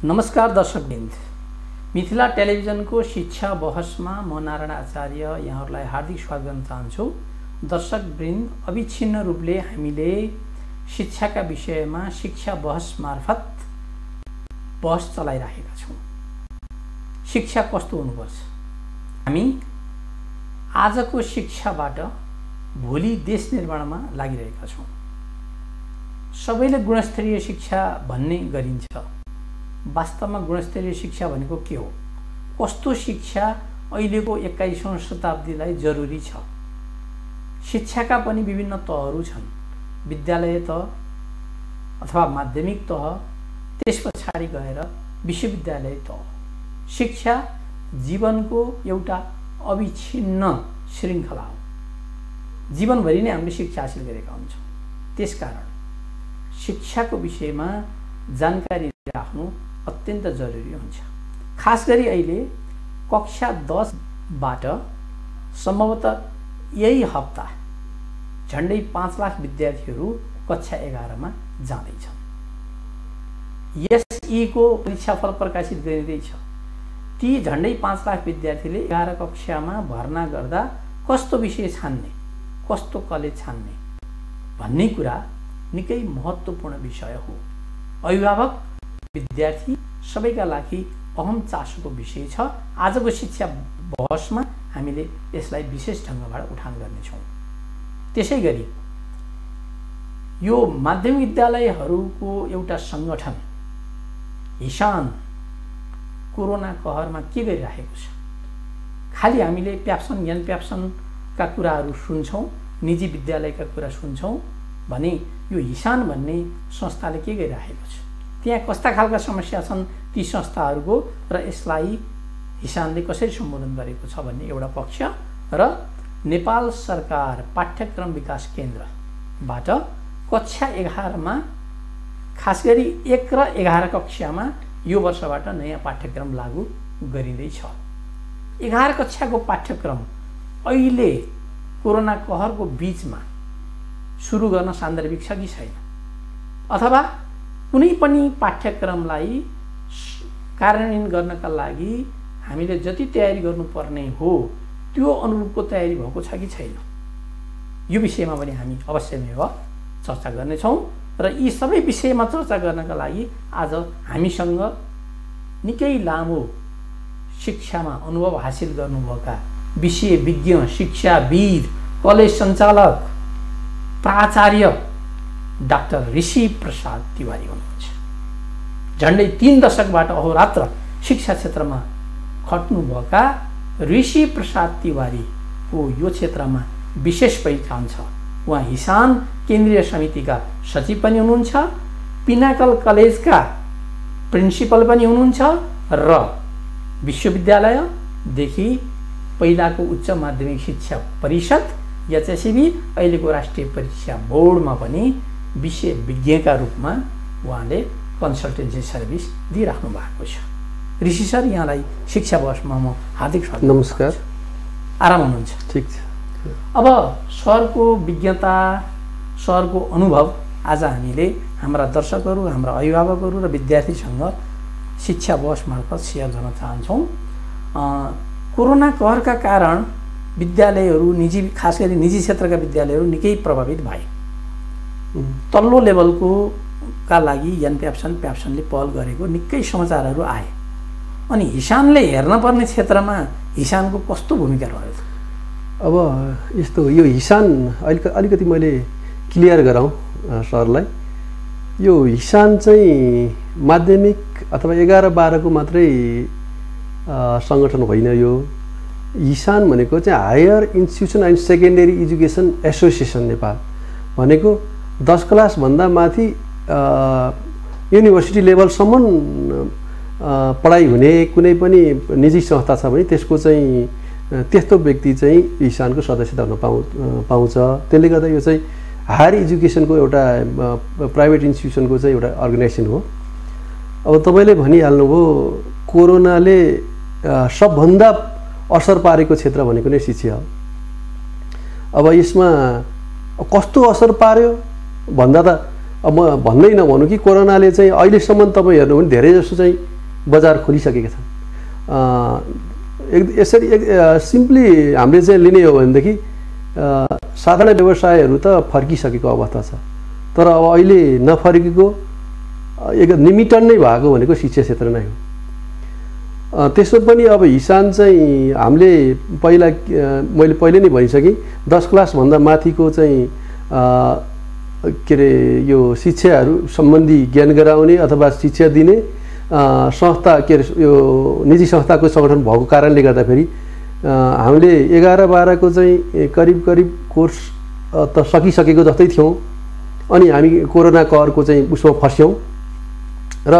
नमस्कार दर्शकवृन्द, मिथिला टेलिभिजनको शिक्षा बहसमा म नारायण आचार्य यहाँहरूलाई हार्दिक स्वागत गर्न चाहन्छु। दर्शकवृन्द, अविच्छिन्न रूपले हामीले शिक्षाका विषयमा शिक्षा बहस मार्फत बहस चलाइरहेका छौँ। शिक्षा कस्तो हुनुपर्छ, हामी आजको शिक्षाबाट भोलि देश निर्माणमा लागिरहेका छौँ। सबैले गुणस्तरीय शिक्षा भन्ने गरिन्छ। वास्तवमा गुणस्तरीय शिक्षा भनेको के हो, कस्तो शिक्षा अहिलेको 21औं शताब्दीलाई जरुरी छ। शिक्षाका पनि विभिन्न तहहरू छन्। विद्यालय तह अथवा माध्यमिक तह, त्यस पछाडि गएर विश्वविद्यालय तह। शिक्षा जीवनको एउटा अविच्छिन्न श्रृङ्खला हो। जीवनभरि नै हामीले शिक्षा हासिल गरेका हुन्छौँ। त्यसकारण शिक्षाको विषयमा जानकारी राख्नु अत्यन्त जरुरी हुन्छ। खास गरी अहिले कक्षा 10बाट सम्भवतः यही हप्ता झन्डै 5 लाख विद्यार्थीहरू कक्षा 11मा जाँदैछन्। एसईको परीक्षाफल प्रकाशित गरिँदैछ। ती झन्डै 5 लाख विद्यार्थीले 11 कक्षामा भर्ना गर्दा कस्तो विषय छान्ने, कस्तो कलेज छान्ने भन्ने कुरा निकै महत्त्वपूर्ण विषय हो। अभिभावक, विद्यार्थी सबैका लागि अहम चासोको विषय छ। आजको शिक्षा बहसमा हामीले यसलाई विशेष ढङ्गबाट उठान गर्नेछौँ। त्यसैगरी यो माध्यमिक विद्यालयहरूको एउटा सङ्गठन हिसान कोरोना कहरमा के गरिरहेको छ। खालि हामीले प्याप्सन ज्ञान प्याप्सनका कुराहरू सुन्छौँ, निजी विद्यालयका कुरा सुन्छौँ भने यो हिसान भन्ने संस्थाले के गरिरहेको छ, त्यहाँ कस्ता खालका समस्या छन् ती संस्थाहरूको र यसलाई हिसानले कसरी सम्बोधन गरेको छ भन्ने एउटा पक्ष र नेपाल सरकार पाठ्यक्रम विकास केन्द्रबाट कक्षा 11मा खास गरी 1 र 11 कक्षामा यो वर्षबाट नयाँ पाठ्यक्रम लागू गरिँदैछ। 11 कक्षाको पाठ्यक्रम अहिले कोरोना कहरको बीचमा सुरु गर्न सान्दर्भिक छ कि छैन, अथवा कुनै पनि पाठ्यक्रमलाई कार्यान्वयन गर्नका लागि हामीले जति तयारी गर्नुपर्ने हो त्यो अनुरूपको तयारी भएको छ कि छैन, यो विषयमा पनि हामी अवश्यमेव चर्चा गर्नेछौँ। र यी सबै विषयमा चर्चा गर्नका लागि आज हामीसँग निकै लामो शिक्षामा अनुभव हासिल गर्नुभएका विषय विज्ञ, शिक्षाविद, कलेज सञ्चालक, प्राचार्य डाक्टर ऋषि प्रसाद तिवारी हुनुहुन्छ। झन्डै 3 दशकबाट अहोरात्र शिक्षा क्षेत्रमा खट्नुभएका ऋषि प्रसाद तिवारीको यो क्षेत्रमा विशेष पहिचान छ। उहाँ हिसान केन्द्रीय समितिका सचिव पनि हुनुहुन्छ, पिनाकल कलेजका प्रिन्सिपल पनि हुनुहुन्छ र विश्वविद्यालयदेखि पहिलाको उच्च माध्यमिक शिक्षा परिषद एचएससीबी अहिलेको राष्ट्रिय परीक्षा बोर्डमा पनि विषय विज्ञका रूपमा उहाँले कन्सल्टेन्सी सर्भिस दिइराख्नु भएको छ। ऋषि सर, यहाँलाई शिक्षा बहसमा म हार्दिक स्वागत। नमस्कार। आराम हुनुहुन्छ? ठिक छ। अब सरको विज्ञता, सरको अनुभव आज हामीले हाम्रा दर्शकहरू, हाम्रा अभिभावकहरू र विद्यार्थीसँग शिक्षा बहस मार्फत सेयर गर्न चाहन्छौँ। कोरोना कहरका कारण विद्यालयहरू, निजी, खास गरी निजी क्षेत्रका विद्यालयहरू निकै प्रभावित भए। तल्लो लेभलको का लागि ज्ञान प्याप्सनले पहल गरेको निकै समाचारहरू आए। अनि हिसानले हेर्न पर्ने क्षेत्रमा हिसानको कस्तो भूमिका रह्यो? अब यस्तो हो, यो हिसान अलिकति मैले क्लियर गराउँ सरलाई। यो हिसान चाहिँ माध्यमिक अथवा 11-12 को मात्रै सङ्गठन होइन। यो हिसान भनेको चाहिँ higher institution and secondary education association Nepal भनेको 10 क्लासभन्दा माथि युनिभर्सिटी लेभलसम्म पढाइ हुने कुनै पनि निजी संस्था छ भने त्यसको चाहिँ त्यस्तो व्यक्ति चाहिँ हिसानको सदस्यता हुन पाउँछ। त्यसले गर्दा यो चाहिँ हायर एजुकेसनको एउटा प्राइभेट इन्स्टिट्युसनको चाहिँ एउटा अर्गनाइजेसन हो। अब तपाईँले भनिहाल्नुभयो कोरोनाले सबभन्दा असर पारेको क्षेत्र भनेको नै शिक्षा हो। अब यसमा कस्तो असर पार्यो भन्दा त अब म भन्दै नभनौँ कि कोरोनाले चाहिँ अहिलेसम्म तपाईँ हेर्नु भने धेरै जसो चाहिँ बजार खोलिसकेका छन्। यसरी सिम्पली हामीले चाहिँ लिने हो भनेदेखि साधारण व्यवसायहरू त फर्किसकेको अवस्था छ, तर अब अहिले नफर्केको एक निमित्तन नै भएको भनेको शिक्षा क्षेत्र नै हो। त्यसमा पनि अब हिसान चाहिँ हामीले मैले पहिले नै भनिसकेँ 10 क्लासभन्दा माथिको चाहिँ के अरे यो शिक्षाहरू सम्बन्धी ज्ञान गराउने अथवा शिक्षा दिने संस्था के अरे यो निजी संस्थाको सङ्गठन भएको कारणले गर्दाखेरि हामीले 11-12 को चाहिँ करिब कोर्स त सकिसकेको जस्तै थियौँ। अनि हामी कोरोना कहरको चाहिँ उसमा फस्यौँ र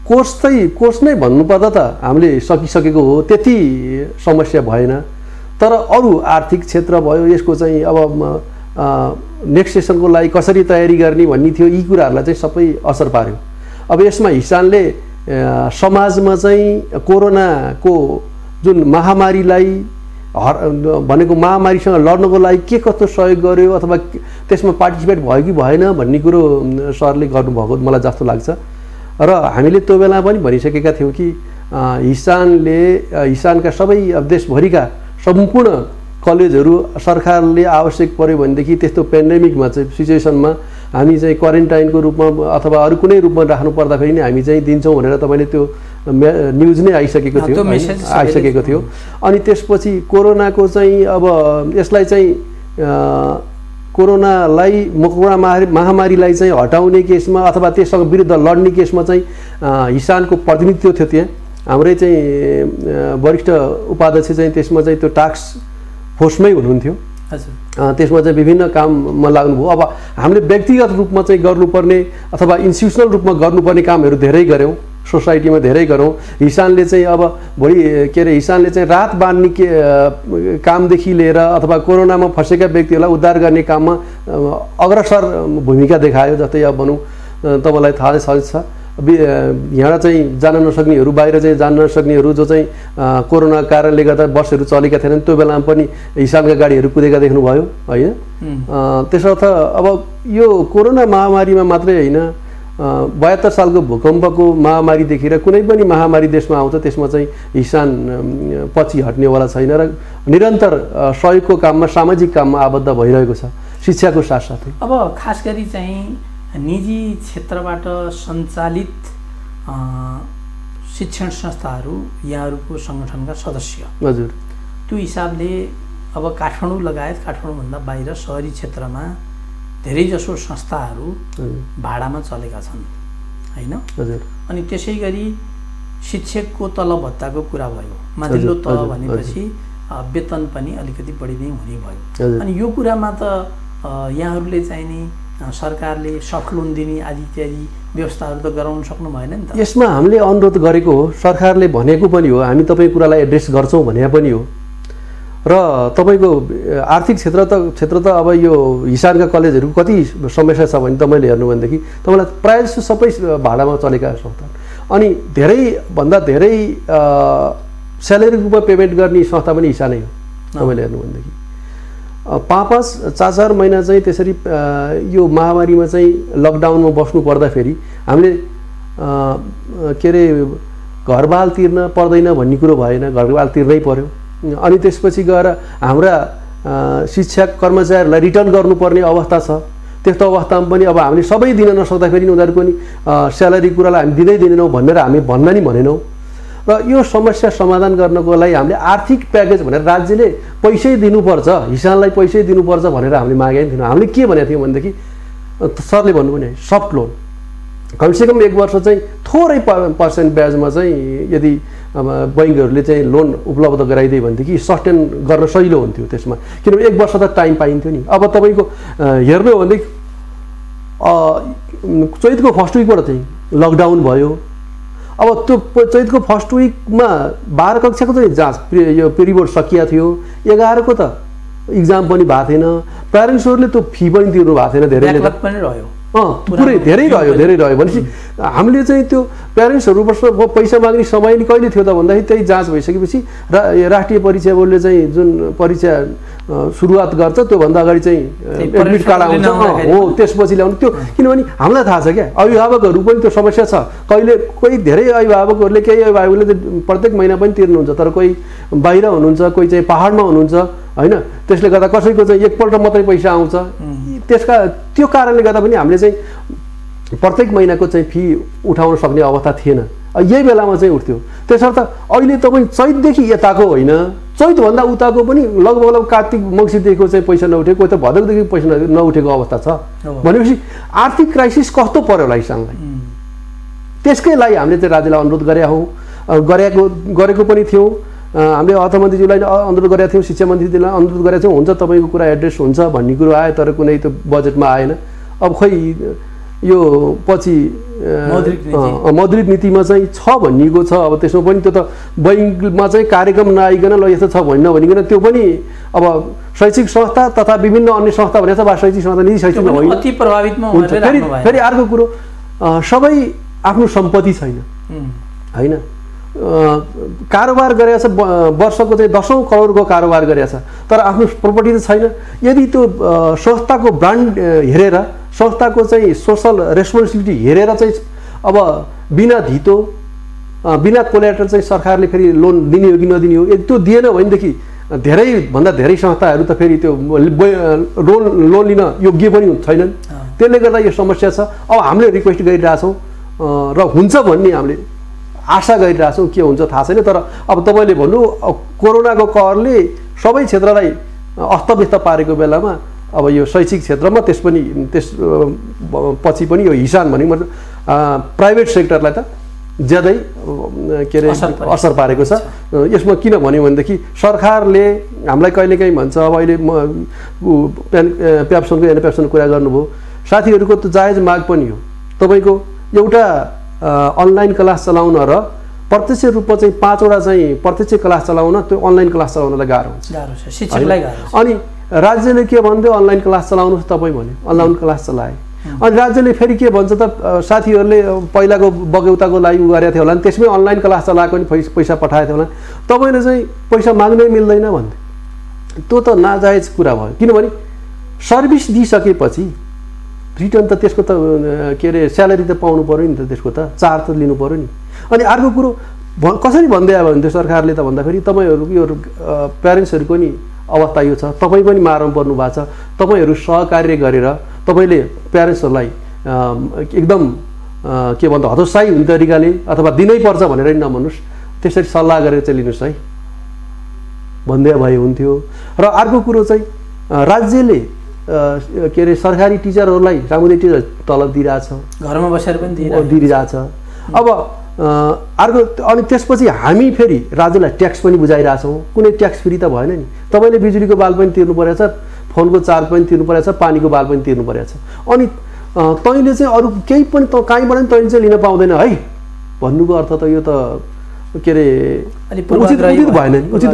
कोर्स नै भन्नुपर्दा त हामीले सकिसकेको हो, त्यति समस्या भएन। तर अरू आर्थिक क्षेत्र भयो, यसको चाहिँ अब नेक्स्ट सेसनको लागि कसरी तयारी गर्ने भन्ने थियो, यी कुराहरूलाई चाहिँ सबै असर पार्यो। अब यसमा हिसानले समाजमा चाहिँ कोरोनाको जुन महामारीलाई भनेको महामारीसँग लड्नको लागि के कस्तो सहयोग गर्यो अथवा त्यसमा पार्टिसिपेट भयो कि भएन भन्ने कुरो सरले गर्नुभएको मलाई जस्तो लाग्छ। र हामीले त्यो बेला पनि भनिसकेका थियौँ कि हिसानका सबै देशभरिका सम्पूर्ण कलेजहरू सरकारले आवश्यक पर्यो भनेदेखि त्यस्तो पेन्डेमिकमा चाहिँ सिचुएसनमा हामी चाहिँ क्वारेन्टाइनको रूपमा अथवा अरू कुनै रूपमा राख्नु पर्दाखेरि नै हामी चाहिँ दिन्छौँ भनेर तपाईँले त्यो न्युज नै आइसकेको थियो। अनि त्यसपछि कोरोनाको चाहिँ अब यसलाई चाहिँ कोरोनालाई महामारीलाई चाहिँ हटाउने केसमा अथवा त्यससँग विरुद्ध लड्ने केसमा चाहिँ हिसानको प्रतिनिधित्व थियो। त्यहाँ हाम्रै चाहिँ वरिष्ठ उपाध्यक्ष चाहिँ त्यसमा चाहिँ त्यो टास्क फोर्समै हुनुहुन्थ्यो। त्यसमा चाहिँ विभिन्न काममा लाग्नुभयो। अब हामीले व्यक्तिगत रूपमा चाहिँ गर्नुपर्ने अथवा इन्स्टिट्युसनल रूपमा गर्नुपर्ने कामहरू धेरै गऱ्यौँ, सोसाइटीमा धेरै गरौँ। हिसानले चाहिँ अब भोलि के अरे हिसानले चाहिँ रात बाँध्ने कामदेखि लिएर अथवा कोरोनामा फँसेका व्यक्तिहरूलाई उद्धार गर्ने काममा अग्रसर भूमिका देखायो। जस्तै अब भनौँ तपाईँलाई थाहा छ यहाँ चाहिँ जान नसक्नेहरू, बाहिर चाहिँ जान नसक्नेहरू जो चाहिँ कोरोना कारणले गर्दा बसहरू चलेका थिएनन्, त्यो बेलामा पनि हिसानका गाडीहरू कुदेका देख्नुभयो होइन। त्यसर्थ अब यो कोरोना महामारीमा मात्रै होइन, 72 सालको भूकम्पको महामारी देखेर कुनै पनि महामारी देशमा आउँछ त्यसमा चाहिँ हिसान पछि हट्नेवाला छैन र निरन्तर सहयोगको काममा सामाजिक काममा आबद्ध भइरहेको छ शिक्षाको साथसाथै। अब खास गरी चाहिँ निजी क्षेत्रबाट सञ्चालित शिक्षण संस्थाहरू यहाँहरूको सङ्गठनका सदस्य हजुर, त्यो हिसाबले अब काठमाडौँ लगायत काठमाडौँभन्दा बाहिर सहरी क्षेत्रमा धेरैजसो संस्थाहरू भाडामा चलेका छन् होइन। अनि त्यसै गरी शिक्षकको तलब भत्ताको कुरा भयो, माथिल्लो तह भनेपछि वेतन पनि अलिकति बढी नै हुने भयो। अनि यो कुरामा त यहाँहरूले चाहिँ नि सरकारले सफ्ट लोन दिने आदि इत्यादि व्यवस्थाहरू त गराउन सक्नु भएन नि त। यसमा हामीले अनुरोध गरेको हो, सरकारले भनेको पनि हो, हामी तपाईँ कुरालाई एड्रेस गर्छौँ भने पनि हो। र तपाईँको आर्थिक क्षेत्र त अब यो हिसानका कलेजहरू कति समस्या छ भने तपाईँले हेर्नु भनेदेखि तपाईँलाई प्रायः जस्तो सबै भाडामा चलेका संस्था, अनि धेरैभन्दा धेरै स्यालेरी रूपमा पेमेन्ट गर्ने संस्था पनि हिसानै हो। तपाईँले हेर्नु भनेदेखि 5-4 महिना चाहिँ त्यसरी यो महामारीमा चाहिँ लकडाउनमा बस्नु पर्दाखेरि हामीले के अरे घरबाल तिर्न पर्दैन भन्ने कुरो भएन, घरबाल तिर्नै पर्यो। अनि त्यसपछि गएर हाम्रा शिक्षा कर्मचारीहरूलाई रिटर्न गर्नुपर्ने अवस्था छ। त्यस्तो अवस्थामा पनि अब हामीले सबै दिन नसक्दाखेरि उनीहरूको नि स्यालेरी कुरालाई हामी दिँदै दिँदैनौँ भनेर हामी भन्न नि भनेनौँ। र यो समस्या समाधान गर्नको लागि हामीले आर्थिक प्याकेज भनेर राज्यले पैसै दिनुपर्छ, हिसानलाई पैसै दिनुपर्छ भनेर हामीले मागेका थियौँ। हामीले के भनेको थियौँ भनेदेखि सरले भन्नुभयो नि सफ्ट लोन कमसेकम 1 वर्ष चाहिँ थोरै पर्सेन्ट ब्याजमा चाहिँ यदि बैङ्कहरूले चाहिँ लोन उपलब्ध गराइदियो भनेदेखि सस्टेन गर्न सजिलो हुन्थ्यो त्यसमा, किनभने 1 वर्ष त टाइम पाइन्थ्यो नि। अब तपाईँको हेर्नु हो भनेदेखि चैतको फर्स्ट विकबाट चाहिँ लकडाउन भयो। अब त्यो चैतको फर्स्ट विकमा 12 कक्षाको चाहिँ जाँच यो पिरियड सकिया थियो, 11 को त इक्जाम पनि भएको थिएन, प्यारेन्ट्सहरूले त्यो फी पनि तिर्नु भएको थिएन, धेरैले पनि रह्यो पुरै धेरै रह्यो भनेपछि हामीले चाहिँ त्यो प्यारेन्ट्सहरूबाट पैसा माग्ने समय नि कहिले थियो त भन्दाखेरि त्यही जाँच भइसकेपछि राष्ट्रिय परीक्षा बोर्डले चाहिँ जुन परीक्षा सुरुवात गर्छ त्योभन्दा अगाडि चाहिँ एडमिट कार्ड आउँछ हो त्यसपछि ल्याउनु त्यो किनभने हामीलाई थाहा छ क्या अभिभावकहरू पनि त्यो समस्या छ कहिले कोही धेरै अभिभावकहरूले केही अभिभावकले प्रत्येक महिना पनि तिर्नुहुन्छ तर कोही बाहिर हुनुहुन्छ कोही चाहिँ पहाडमा हुनुहुन्छ होइन त्यसले गर्दा कसैको चाहिँ एकपल्ट मात्रै पैसा आउँछ त्यो कारणले गर्दा पनि हामीले चाहिँ प्रत्येक महिनाको चाहिँ फी उठाउन सक्ने अवस्था थिएन यही बेलामा चाहिँ उठ्थ्यो त्यसर्थ अहिले तपाईँ चैतदेखि यताको होइन चैतभन्दा उताको पनि लगभग कार्तिक मङ्सिरदेखिको चाहिँ पैसा नउठेको कोही त भदौदेखि पैसा नउठेको अवस्था छ भनेपछि आर्थिक क्राइसिस कस्तो पर्यो होला किसानलाई त्यसकै लागि हामीले चाहिँ राज्यलाई अनुरोध गरेको पनि थियौँ हामीले अर्थमन्त्रीज्यूलाई अनुरोध गरेका थियौँ शिक्षा मन्त्रीज्यूलाई अनुरोध गरेका थियौँ हुन्छ तपाईँको कुरा एड्रेस हुन्छ भन्ने कुरो आयो तर कुनै त्यो बजेटमा आएन अब खोइ यो पछि मौद्रिक नीतिमा चाहिँ छ भनिएको छ अब त्यसमा पनि त्यो त बैङ्कमा चाहिँ कार्यक्रम नआइकन ल यस्तो छ नभनिकन त्यो पनि अब शैक्षिक संस्था तथा विभिन्न अन्य संस्था भनेको छ वा शैक्षिक संस्था निजी शैक्षिक होइन अति प्रभावितमा फेरि अर्को कुरो सबै आफ्नो सम्पत्ति छैन होइन कारोबार गरेको छ वर्षको चाहिँ 10औं करोडको कारोबार गरेको छ तर आफ्नो प्रपर्टी त छैन यदि त्यो संस्थाको ब्रान्ड हेरेर संस्थाको चाहिँ सोसल रेस्पोन्सिबिलिटी हेरेर चाहिँ अब बिना धितो बिना कोल्याटरल चाहिँ सरकारले फेरि लोन दिने हो कि नदिने हो यदि त्यो दिएन भनेदेखि धेरैभन्दा धेरै संस्थाहरू त फेरि त्यो लोन लिन योग्य पनि छैनन् त्यसले गर्दा यो समस्या छ अब हामीले रिक्वेस्ट गरिरहेछौँ र हुन्छ भन्ने हामीले आशा गरिरहेछौँ के हुन्छ थाहा छैन तर अब तपाईँले भन्नु कोरोनाको कहरले सबै क्षेत्रलाई अस्तव्यस्त पारेको बेलामा अब यो शैक्षिक क्षेत्रमा त्यस पछि पनि यो हिसान भने मतलब प्राइभेट सेक्टरलाई त ज्यादै के अरे असर पारेको छ यसमा किन भन्यो भनेदेखि सरकारले हामीलाई कहिलेकाहीँ भन्छ अब अहिले प्याप्सनको एनप्याप्सनको कुरा गर्नुभयो साथीहरूको त जायज माग पनि हो तपाईँको एउटा अनलाइन क्लास चलाउन र प्रत्यक्ष रूपमा चाहिँ 5 वटा चाहिँ प्रत्यक्ष क्लास चलाउन त्यो अनलाइन क्लास चलाउनलाई गाह्रो हुन्छ अनि राज्यले के भन्थ्यो अनलाइन क्लास चलाउनुहोस् तपाईँ भन्यो अनलाइन क्लास चलाए अनि राज्यले फेरि के भन्छ त साथीहरूले पहिलाको बगौताको लागि गरेका थियो होला त्यसमै अनलाइन क्लास चलाएको नि पैसा पठाएको थियो होला तपाईँले चाहिँ पैसा माग्नै मिल्दैन भन्थ्यो त्यो त नाजायज कुरा भयो किनभने सर्भिस दिइसकेपछि रिटर्न त त्यसको त के अरे स्यालेरी त पाउनु पर्यो नि त त्यसको त चार्ज त लिनु पर्यो नि अनि अर्को कुरो कसरी भन्दै आयो भने त्यो सरकारले त भन्दाखेरि तपाईँहरूको यो प्यारेन्ट्सहरूको नि अवस्था यो छ तपाईँ पनि मारमा पर्नु भएको छ तपाईँहरू सहकार्य गरेर तपाईँले प्यारेन्ट्सहरूलाई एकदम के भन्छ हतोत्साही हुने तरिकाले अथवा दिनै पर्छ भनेर नि नभन्नुहोस् त्यसरी सल्लाह गरेर चाहिँ लिनुहोस् है भन्दै भए हुन्थ्यो र अर्को कुरो चाहिँ राज्यले के अरे सरकारी टिचरहरूलाई सामुदायिक टिचर तलब दिइरहेछ घरमा बसेर पनि दिइरहेछ अब अर्को अनि त्यसपछि हामी फेरि राज्यलाई ट्याक्स पनि बुझाइरहेछौँ कुनै ट्याक्स फ्री त भएन नि तपाईँले बिजुलीको बाल पनि तिर्नु परेछ फोनको चार्ज पनि तिर्नु परेछ पानीको बाल पनि तिर्नु परेछ अनि तैँले चाहिँ अरू केही पनि कहीँबाट पनि तैँले चाहिँ लिन पाउँदैन है भन्नुको अर्थ त यो त के अरे उचित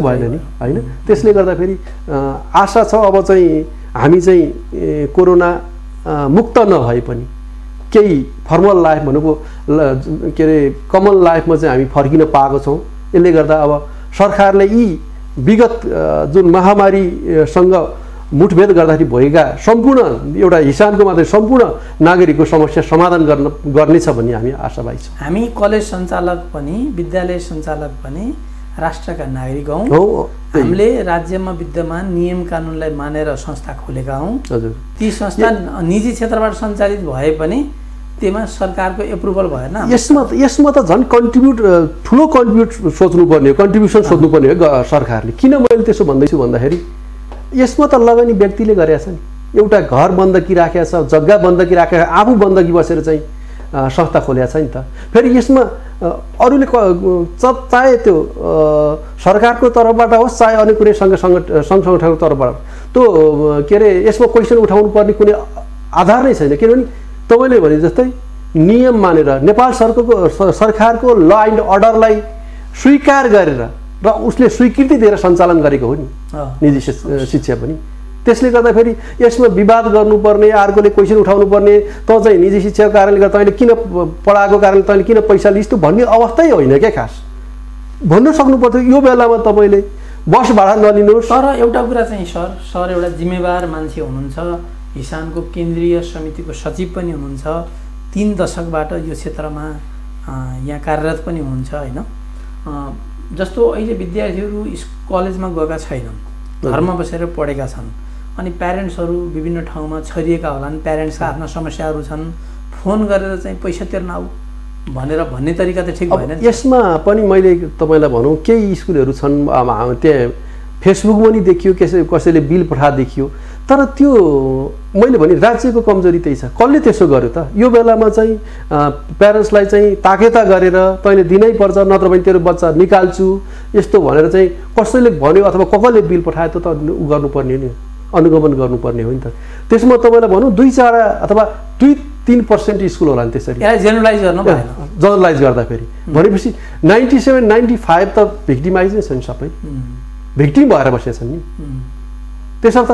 भएन नि होइन त्यसले गर्दा फेरि आशा छ अब चाहिँ हामी चाहिँ कोरोना मुक्त नभए पनि केही फर्मल लाइफ भनेको के अरे कमन लाइफमा चाहिँ हामी फर्किन पाएको छौँ यसले गर्दा अब सरकारले यी विगत जुन महामारीसँग मुठभेड गर्दाखेरि भएका सम्पूर्ण एउटा हिसाबको मात्रै सम्पूर्ण नागरिकको समस्या समाधान गर्नेछ भन्ने हामी आशावादी छौँ हामी कलेज सञ्चालक पनि विद्यालय सञ्चालक पनि राष्ट्रका नागरिक हौँ हामीले राज्यमा विद्यमान नियम कानुनलाई मानेर संस्था खोलेका हौँ हजुर ती संस्था निजी क्षेत्रबाट सञ्चालित भए पनि त्यसमा सरकारको एप्रुभल भएन यसमा त झन् ठुलो कन्ट्रिब्युसन सोध्नुपर्ने हो सरकारले किन मैले त्यसो भन्दैछु भन्दाखेरि यसमा त लगानी व्यक्तिले गरेछ नि एउटा घर बन्दकी राखेको छ जग्गा बन्दकी राखेको आफू बन्दकी बसेर चाहिँ संस्था खोलेको छ नि त फेरि यसमा अरूले चाहे त्यो सरकारको तर्फबाट होस् चाहे अन्य कुनै सङ्घ संगठनको तर्फबाट त्यो के अरे यसमा क्वेसन उठाउनु पर्ने कुनै आधार नै छैन किनभने तपाईँले भने जस्तै नियम मानेर नेपाल सरकारको ल एन्ड अर्डरलाई स्वीकार गरेर र उसले स्वीकृति दिएर सञ्चालन गरेको हो नि निजी शिक्षा पनि त्यसले गर्दाखेरि यसमा विवाद गर्नुपर्ने, अर्कोले क्वेसन उठाउनु पर्ने, त चाहिँ निजी शिक्षाको कारणले गर्दा तैँले किन पढाएको कारणले तैँले किन पैसा लिइस् भन्ने अवस्थै होइन क्या। खास भन्नु सक्नुपर्थ्यो यो बेलामा तपाईँले बस भाडा नलिनुहोस्। तर एउटा कुरा चाहिँ सर एउटा जिम्मेवार मान्छे हुनुहुन्छ, हिसानको केन्द्रीय समितिको सचिव पनि हुनुहुन्छ, 3 दशकबाट यो क्षेत्रमा यहाँ कार्यरत पनि हुनुहुन्छ होइन। जस्तो अहिले विद्यार्थीहरू कलेजमा गएका छैनन्, घरमा बसेर पढेका छन्, अनि प्यारेन्ट्सहरू विभिन्न ठाउँमा छरिएका होलान्, प्यारेन्ट्सका आफ्ना समस्याहरू छन्, फोन गरेर चाहिँ पैसा तिर्न आऊ भनेर भन्ने तरिका त ठिक भएन। यसमा पनि मैले तपाईँलाई भनौँ केही स्कुलहरू छन्, त्यहाँ फेसबुकमा नि देखियो कसैले बिल पठा देखियो, तर त्यो मैले भने राज्यको कमजोरी त्यही छ। कसले त्यसो गर्यो त? यो बेलामा चाहिँ प्यारेन्ट्सलाई चाहिँ ताकेता गरेर तैँले दिनै पर्छ नत्र भने तेरो बच्चा निकाल्छु यस्तो भनेर चाहिँ कसैले भन्यो अथवा कसले बिल पठायो त उ गर्नुपर्ने नि, अनुगमन गर्नुपर्ने हो नि त। त्यसमा तपाईँलाई भनौँ 2-4 अथवा 2-3% स्कुल होला नि त्यसरी जेनरलाइज गर्नु भएन। जनरलाइज गर्दाखेरि भनेपछि 97-95 त भिक्टिमाइज नै छन्, सबै भिक्टिम भएर बसेका छन् नि। त्यसर्थ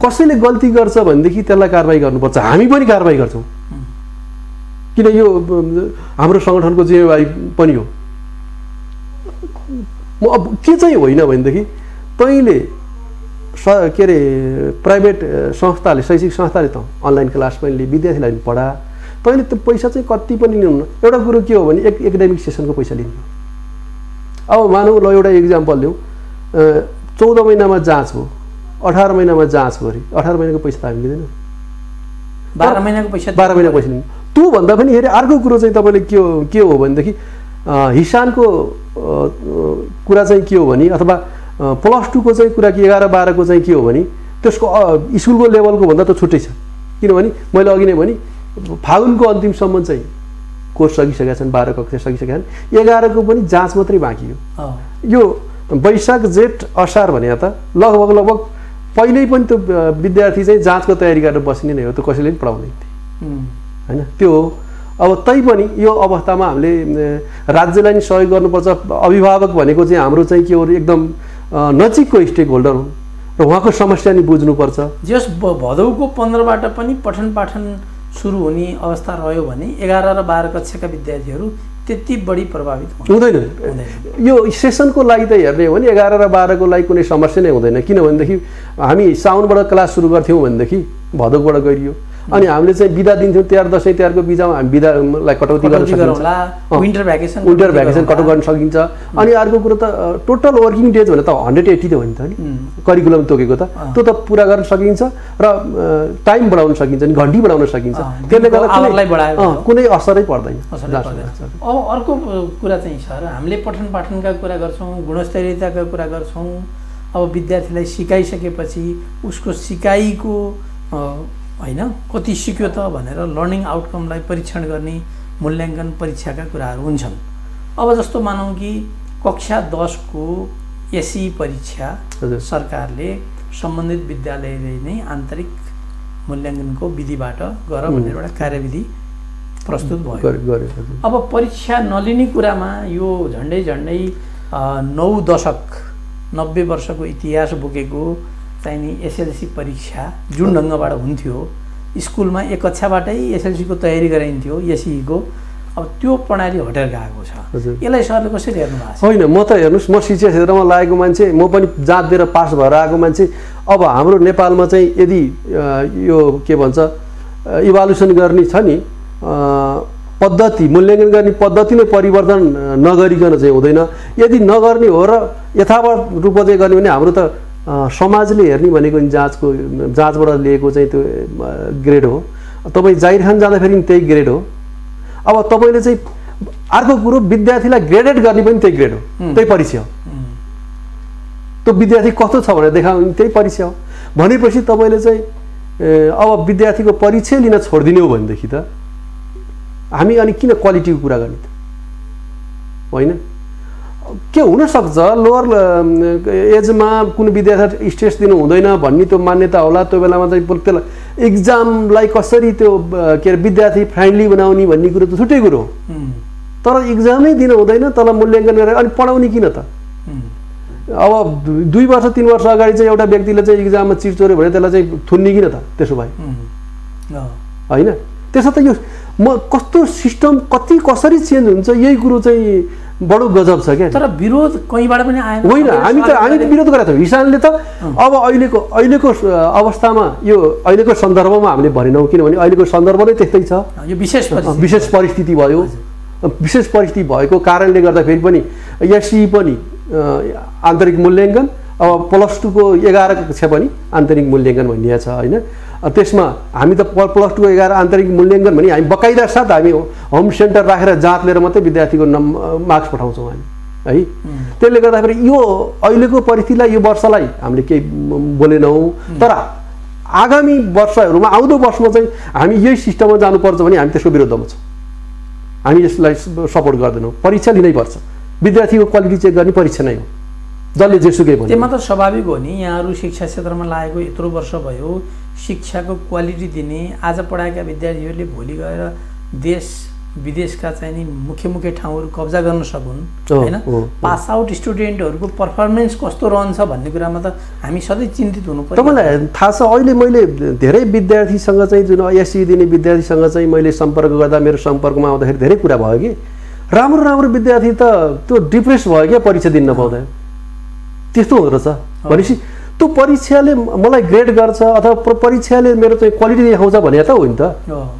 कसैले गल्ती गर्छ भनेदेखि त्यसलाई कारबाही गर्नुपर्छ, हामी पनि कारबाही गर्छौँ, किन यो हाम्रो सङ्गठनको जिम्मेवारी पनि हो। म अब के चाहिँ होइन भनेदेखि तैँले के अरे प्राइभेट संस्थाले शैक्षिक संस्थाले त अनलाइन क्लास पनि लिए, विद्यार्थीलाई पनि पढा, तैँले त्यो पैसा चाहिँ कति पनि लिनु। एउटा कुरो के हो भने एकाडेमिक सेसनको पैसा लिनु। अब मानौँ ल एउटा इक्जाम्पल लिउँ, 14 महिनामा जाँच हो, 18 महिनामा जाँच हो अरे, 18 महिनाको पैसा त हामी लिँदैन, 12 महिनाको पैसा लिनु। त्यो भन्दा पनि हेरे अर्को कुरो चाहिँ तपाईँले के हो भनेदेखि हिसानको कुरा चाहिँ के हो भने अथवा +2 को चाहिँ कुरा कि 11-12 को चाहिँ के हो भने त्यसको स्कुलको लेभलको भन्दा त छुट्टै छ। किनभने मैले अघि नै भने फागुनको अन्तिमसम्म चाहिँ कोर्स सकिसकेका छन्, 12 कक्षा सकिसकेका छन्, 11 को पनि जाँच मात्रै बाँकी हो। यो वैशाख जेठ असार भने त लगभग पहिल्यै पनि त्यो विद्यार्थी चाहिँ जाँचको तयारी गरेर बस्ने नै हो, त्यो कसैले पनि पढाउँदैन थिए होइन। त्यो हो। अब तैपनि यो अवस्थामा हामीले राज्यलाई नि सहयोग गर्नुपर्छ। अभिभावक भनेको चाहिँ हाम्रो चाहिँ के हो एकदम नजिकको स्टेक होल्डर हुन् र उहाँको समस्या नि बुझ्नुपर्छ। जस भदौको 15बाट पनि पठन पाठन सुरु हुने अवस्था रह्यो भने 11 र 12 कक्षाका विद्यार्थीहरू त्यति बढी प्रभावित हुँदैन। यो सेसनको लागि त हेर्ने हो भने 11 र 12 को लागि कुनै समस्या नै हुँदैन। किनभनेदेखि हामी साउनबाट क्लास सुरु गर्थ्यौँ भनेदेखि भदौबाट गइयो, अनि हामीले चाहिँ बिदा दिन्थ्यौँ, तिहार दसैँ तिहारको बिदामा हामी बिदालाई कटौती गर्न सकिन्छ, विन्टर भ्याकेसन कटौती गर्न सकिन्छ। अनि अर्को कुरो त टोटल वर्किङ डेज भने त 180 त हो नि त नि करिकुलम तोकेको त, त्यो त पुरा गर्न सकिन्छ र टाइम बढाउन सकिन्छ, नि घन्टी बढाउन सकिन्छ। त्यसले गर्दा कुनै असरै पर्दैन। अब अर्को कुरा चाहिँ सर, हामीले पठन पाठनका कुरा गर्छौँ, गुणस्तरीयताका कुरा गर्छौँ। अब विद्यार्थीलाई सिकाइसकेपछि उसको सिकाइको होइन कति सिक्यो त भनेर लर्निङ आउटकमलाई परीक्षण गर्ने मूल्याङ्कन परीक्षाका कुराहरू हुन्छन्। अब जस्तो मानौँ कि कक्षा 10 को एसई परीक्षा सरकारले सम्बन्धित विद्यालयले नै आन्तरिक मूल्याङ्कनको विधिबाट गर भनेर एउटा कार्यविधि प्रस्तुत भयो। अब परीक्षा नलिने कुरामा यो झन्डै 9 दशक 90 वर्षको इतिहास बोकेको चाहिने एसएलसी परीक्षा जुन ढङ्गबाट हुन्थ्यो, स्कुलमा 1 कक्षाबाटै एसएलसीको तयारी गराइन्थ्यो एसईको, अब त्यो प्रणाली हटेर गएको छ। यसलाई सरले कसरी हेर्नु भएको छ? होइन, म त हेर्नुहोस्, म शिक्षा क्षेत्रमा लागेको मान्छे, म पनि जाँच दिएर पास भएर आएको मान्छे। अब हाम्रो नेपालमा चाहिँ यदि यो के भन्छ इभालुसन गर्ने छ नि पद्धति, मूल्याङ्कन गर्ने पद्धति नै परिवर्तन नगरिकन चाहिँ हुँदैन। यदि नगर्ने हो र यथावत रूपमा चाहिँ गर्ने भने हाम्रो त समाजले हेर्ने भनेको जाँचबाट लिएको चाहिँ त्यो ग्रेड हो। तपाईँ जाहिर खान जाँदाखेरि पनि त्यही ग्रेड हो। अब तपाईँले चाहिँ अर्को कुरो विद्यार्थीलाई ग्रेडेड गर्ने पनि त्यही ग्रेड हो, त्यही परीक्षा हो। त्यो विद्यार्थी कस्तो छ भनेर देखाउने त्यही परीक्षा हो। भनेपछि तपाईँले चाहिँ अब विद्यार्थीको परीक्षा लिन छोडिदिने हो भनेदेखि त हामी अनि किन क्वालिटीको कुरा गर्ने त होइन? के हुनसक्छ लोअर एजमा कुन विद्यार्थी स्टेज दिनु हुँदैन भन्ने त्यो मान्यता होला। त्यो बेलामा चाहिँ त्यसलाई इक्जामलाई कसरी त्यो के अरे विद्यार्थी फ्रेन्डली बनाउने भन्ने कुरो त छुट्टै कुरो हो। तर इक्जामै दिनु हुँदैन, तल मूल्याङ्कन गरेर अनि पढाउने किन त? अब 2 वर्ष 3 वर्ष अगाडि चाहिँ एउटा व्यक्तिले चाहिँ इक्जाममा चिट चोर्यो भने त्यसलाई चाहिँ थुन्ने किन त त्यसो भए होइन त्यसो त यो कस्तो सिस्टम कसरी चेन्ज हुन्छ यही कुरो चाहिँ बडो गजब छ क्या तर विरोध कहीँबाट पनि आएन होइन हामी त विरोध गरेका छौँ हिसाबले त अब अहिलेको अवस्थामा यो अहिलेको सन्दर्भमा हामीले भनेनौँ किनभने अहिलेको सन्दर्भ नै त्यस्तै छ यो विशेष परिस्थिति भयो विशेष परिस्थिति भएको कारणले गर्दाखेरि पनि एसई पनि आन्तरिक मूल्याङ्कन अब +2 को 11 कक्षा पनि आन्तरिक मूल्याङ्कन भनिएको छ होइन त्यसमा हामी त +2 को 11 आन्तरिक मूल्याङ्कन भने हामी बकाइदा साथ हामी होम सेन्टर राखेर जाँच लिएर मात्रै विद्यार्थीको मार्क्स पठाउँछौँ हामी है त्यसले गर्दाखेरि यो अहिलेको परिस्थितिलाई यो वर्षलाई हामीले केही बोलेनौँ तर आगामी वर्षहरूमा आउँदो वर्षमा चाहिँ हामी यही सिस्टममा जानुपर्छ भने हामी त्यसको विरुद्धमा छौँ हामी यसलाई सपोर्ट गर्दैनौँ परीक्षा लिनैपर्छ विद्यार्थीको क्वालिटी चेक गर्ने परीक्षा नै हो जसले जेसुकै भन्यो त्यसमा त स्वाभाविक हो नि यहाँहरू शिक्षा क्षेत्रमा लागेको यत्रो वर्ष भयो शिक्षाको क्वालिटी दिने आज पढाएका विद्यार्थीहरूले भोलि गएर देश विदेशका चाहिँ नि मुख्य ठाउँहरू कब्जा गर्न सकुन् होइन पास आउट स्टुडेन्टहरूको पर्फर्मेन्स कस्तो रहन्छ भन्ने कुरामा त हामी सधैँ चिन्तित हुनु पर्छ तपाईँलाई थाहा छ अहिले मैले धेरै विद्यार्थीसँग चाहिँ जुन एसई दिने विद्यार्थीसँग चाहिँ मैले सम्पर्क गर्दा मेरो सम्पर्कमा आउँदाखेरि धेरै कुरा भयो कि राम्रो विद्यार्थी त त्यो डिप्रेस भयो क्या परीक्षा दिन नपाउँदा त्यस्तो हुँदो रहेछ भनेपछि त्यो परीक्षाले मलाई ग्रेड गर्छ अथवा परीक्षाले मेरो चाहिँ क्वालिटी देखाउँछ भने त होइन त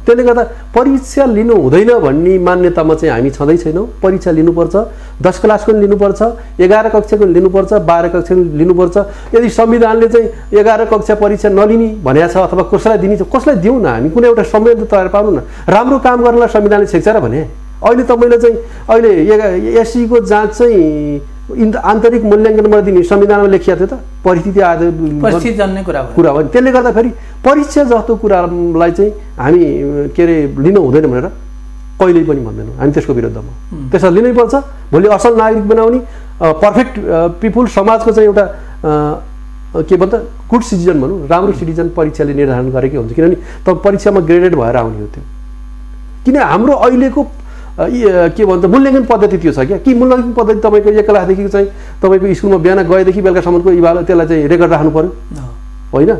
त्यसले गर्दा परीक्षा लिनु हुँदैन भन्ने मान्यतामा चाहिँ हामी छँदै छैनौँ परीक्षा लिनुपर्छ 10 क्लासको पनि लिनुपर्छ 11 कक्षाको पनि लिनुपर्छ 12 कक्षाको पनि लिनुपर्छ यदि संविधानले चाहिँ 11 कक्षा परीक्षा नलिने भनेको छ अथवा कसलाई दिने छ कसलाई दिउँ न हामी कुनै एउटा संविधान तयार पार्नु न राम्रो काम गर्नलाई संविधानले छेक्छ र भने अहिले तपाईँले चाहिँ अहिले एसई को जाँच चाहिँ आन्तरिक मूल्याङ्कनमा दिने संविधानमा लेखिएको थियो त परिस्थिति जन्ने कुरा भयो त्यसले गर्दाखेरि परीक्षा जस्तो कुरालाई चाहिँ हामी के अरे लिनु हुँदैन भनेर कहिल्यै पनि भन्दैनौँ हामी त्यसको विरुद्धमा त्यसलाई लिनैपर्छ भोलि असल नागरिक बनाउने पर्फेक्ट पिपुल समाजको चाहिँ एउटा के भन्छ गुड सिटिजन भनौँ राम्रो सिटिजन परीक्षाले निर्धारण गरेकै हुन्छ किनभने तपाईँ परीक्षामा ग्रेडेड भएर आउने हो त्यो किन हाम्रो अहिलेको के भन्छ मूल्याङ्कन पद्धति त्यो छ क्या कि मूल्याङ्कन पद्धति तपाईँको 1 क्लासदेखि चाहिँ तपाईँको स्कुलमा बिहान गएदेखि बेलुकासम्मको त्यसलाई चाहिँ रेकर्ड राख्नु पर्यो होइन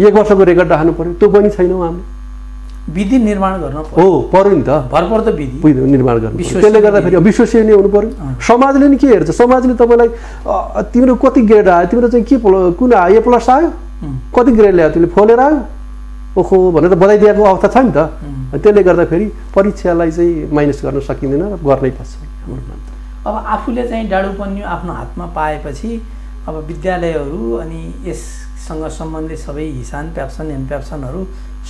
1 वर्षको रेकर्ड राख्नु पर्यो त्यो पनि छैनौँ हामीले विधि निर्माण गर्न पर्यो नि त भरपर्दो विधि निर्माण गर्नु त्यसले गर्दाखेरि विश्वसनीय हुनु पर्यो समाजले नि के हेर्छ समाजले तपाईँलाई तिम्रो कति ग्रेड आयो तिम्रो चाहिँ के कुन आयो A+ आयो कति ग्रेड ल्यायो तिमीले फोलेर आयो ओहो भनेर बधाई दिएको अवस्था छ नि त त्यसले गर्दाखेरि परीक्षालाई चाहिँ माइनस गर्न सकिँदैन र गर्नै पर्छ हाम्रो मान्यता अब आफूले चाहिँ डाडुपन्यु आफ्नो हातमा पाएपछि अब विद्यालयहरू अनि यससँग सम्बन्धित सबै हिसान प्याप्सन एनप्याप्सनहरू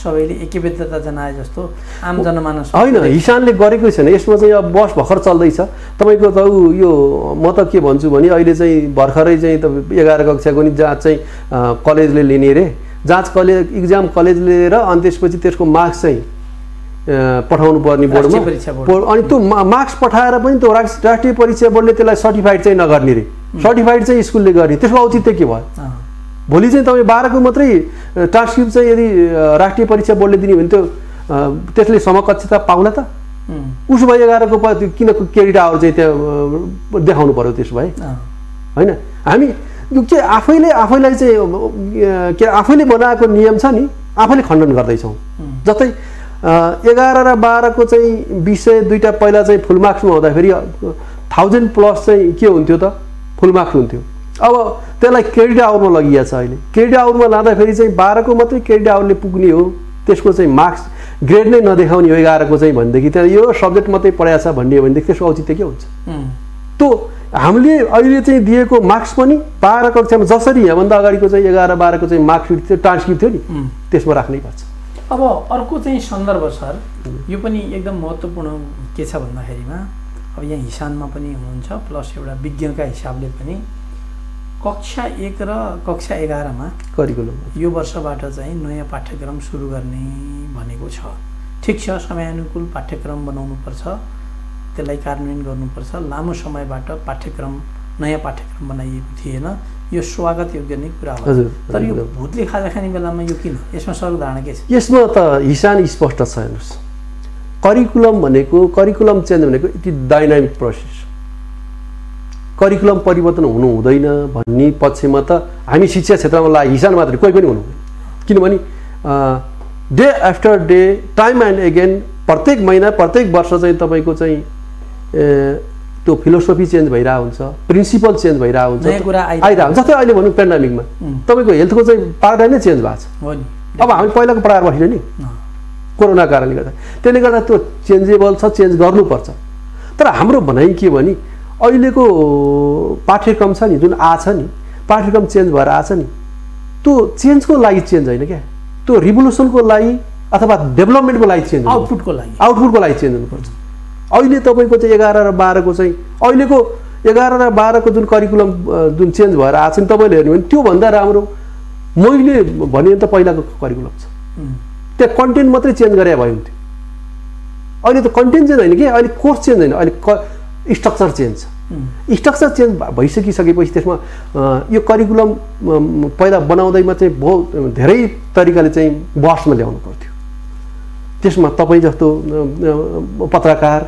सबैले एकबद्धता जनाए जस्तो आम जनमानस होइन हिसानले गरेकै छैन यसमा चाहिँ अब बस भर्खर चल्दैछ तपाईँको त यो म त के भन्छु भने अहिले चाहिँ भर्खरै चाहिँ त 11 कक्षाको नि जाँच चाहिँ कलेजले लिने रे जाँच कलेज इक्जाम कलेजले लिएर अनि त्यसपछि त्यसको मार्क्स चाहिँ पठाउनु पर्ने बोर्डमा अनि त्यो मार्क्स पठाएर पनि त्यो राष्ट्रिय परीक्षा बोर्डले त्यसलाई सर्टिफाइड चाहिँ नगर्ने रे सर्टिफाइड चाहिँ स्कुलले गर्ने त्यसको औचित्य के भयो भोलि चाहिँ तपाईँ 12 को मात्रै ट्रान्सक्रिप्ट चाहिँ यदि राष्ट्रिय परीक्षा बोर्डले दिने भने त्यो त्यसले समकक्षता पाउला त उसो भए 11 को किन क्रेडिट आवर चाहिँ त्यहाँ देखाउनु पर्यो त्यसो भए होइन हामी यो के आफैलाई चाहिँ के आफैले बनाएको नियम छ नि आफैले खण्डन गर्दैछौँ जस्तै 11 र 12 को चाहिँ विषय दुईटा पहिला चाहिँ फुल मार्क्समा हुँदाखेरि 1000+ चाहिँ के हुन्थ्यो त फुल मार्क्स हुन्थ्यो अब त्यसलाई क्रेडिट आवरमा लगिया छ अहिले क्रेडिट आवरमा लाँदाखेरि चाहिँ 12 को मात्रै क्रेडिट आवरले पुग्ने हो त्यसको चाहिँ मार्क्स ग्रेड नै नदेखाउने हो 11 को चाहिँ भनेदेखि त्यहाँ यो सब्जेक्ट मात्रै पढाएको छ भन्ने हो भनेदेखि त्यसको औचित्य के हुन्छ त्यो हामीले अहिले चाहिँ दिएको मार्क्स पनि 12 कक्षामा जसरी यहाँभन्दा अगाडिको चाहिँ 11 12 को चाहिँ मार्कसिट थियो ट्रान्सक्रिप्ट थियो नि त्यसमा राख्नै पर्छ अब अर्को चाहिँ सन्दर्भ सर यो पनि एकदम महत्त्वपूर्ण के छ भन्दाखेरिमा अब यहाँ हिसानमा पनि हुनुहुन्छ प्लस एउटा विज्ञका हिसाबले पनि कक्षा 1 र कक्षा 11 मा करिकुलम यो वर्षबाट चाहिँ नयाँ पाठ्यक्रम सुरु गर्ने भनेको छ ठिक छ समयानुकूल पाठ्यक्रम बनाउनुपर्छ त्यसलाई कार्यान्वयन गर्नुपर्छ लामो समयबाट नयाँ पाठ्यक्रम बनाइएको थिएन यो स्वागत योग्य नै कुरा हो तर यो भूतले खाजा खाने बेलामा यो किन यसमा सरल धारणा के छ यसमा त हिसान स्पष्ट छ हेर्नुस् करिकुलम चेन्ज भनेको it is dynamic process curriculum परिवर्तन हुनु हुँदैन भन्ने पक्षमा त हामी शिक्षा क्षेत्रमा लागि हिसान मात्रै कोही पनि हुनु, किनभने day after day time and eigen प्रत्येक महिना प्रत्येक वर्ष चाहिँ तपाईँको चाहिँ त्यो फिलोसफी चेन्ज भइरहेको हुन्छ, प्रिन्सिपल चेन्ज भइरहेको हुन्छ, आइरहेको हुन्छ। जस्तै अहिले भनौँ पेन्डेमिकमा तपाईँको हेल्थको चाहिँ पाराडाइम नै चेन्ज भएको छ। अब हामी पहिलाको प्रकार बसिन नि कोरोना कारणले गर्दा, त्यसले गर्दा त्यो चेन्जेबल छ, चेन्ज गर्नुपर्छ। तर हाम्रो भनाइ के भने अहिलेको पाठ्यक्रम छ नि जुन आछ नि, पाठ्यक्रम चेन्ज भएर आछ नि, त्यो चेन्जको लागि चेन्ज होइन क्या, त्यो रिभोल्युसनको लागि अथवा डेभलपमेन्टको लागि चेन्ज, आउटपुटको लागि चेन्ज हुनुपर्छ। अहिले तपाईँको चाहिँ 11 र 12 को चाहिँ अहिलेको 11 र 12 को जुन करिकुलम जुन चेन्ज भएर आएको छ नि, तपाईँले हेर्नु भने त्योभन्दा राम्रो मैले भने त पहिलाको करिकुलम छ। त्यहाँ कन्टेन्ट मात्रै चेन्ज गरे भयो हुन्थ्यो। अहिले त कन्टेन्ट चेन्ज होइन कि, अहिले कोर्स चेन्ज होइन, अहिले स्ट्रक्चर चेन्ज छ। स्ट्रक्चर चेन्ज भइसकिसकेपछि त्यसमा यो करिकुलम पहिला बनाउँदैमा चाहिँ बहुत धेरै तरिकाले चाहिँ बहसमा ल्याउनु पर्थ्यो। त्यसमा तपाईँ जस्तो पत्रकार,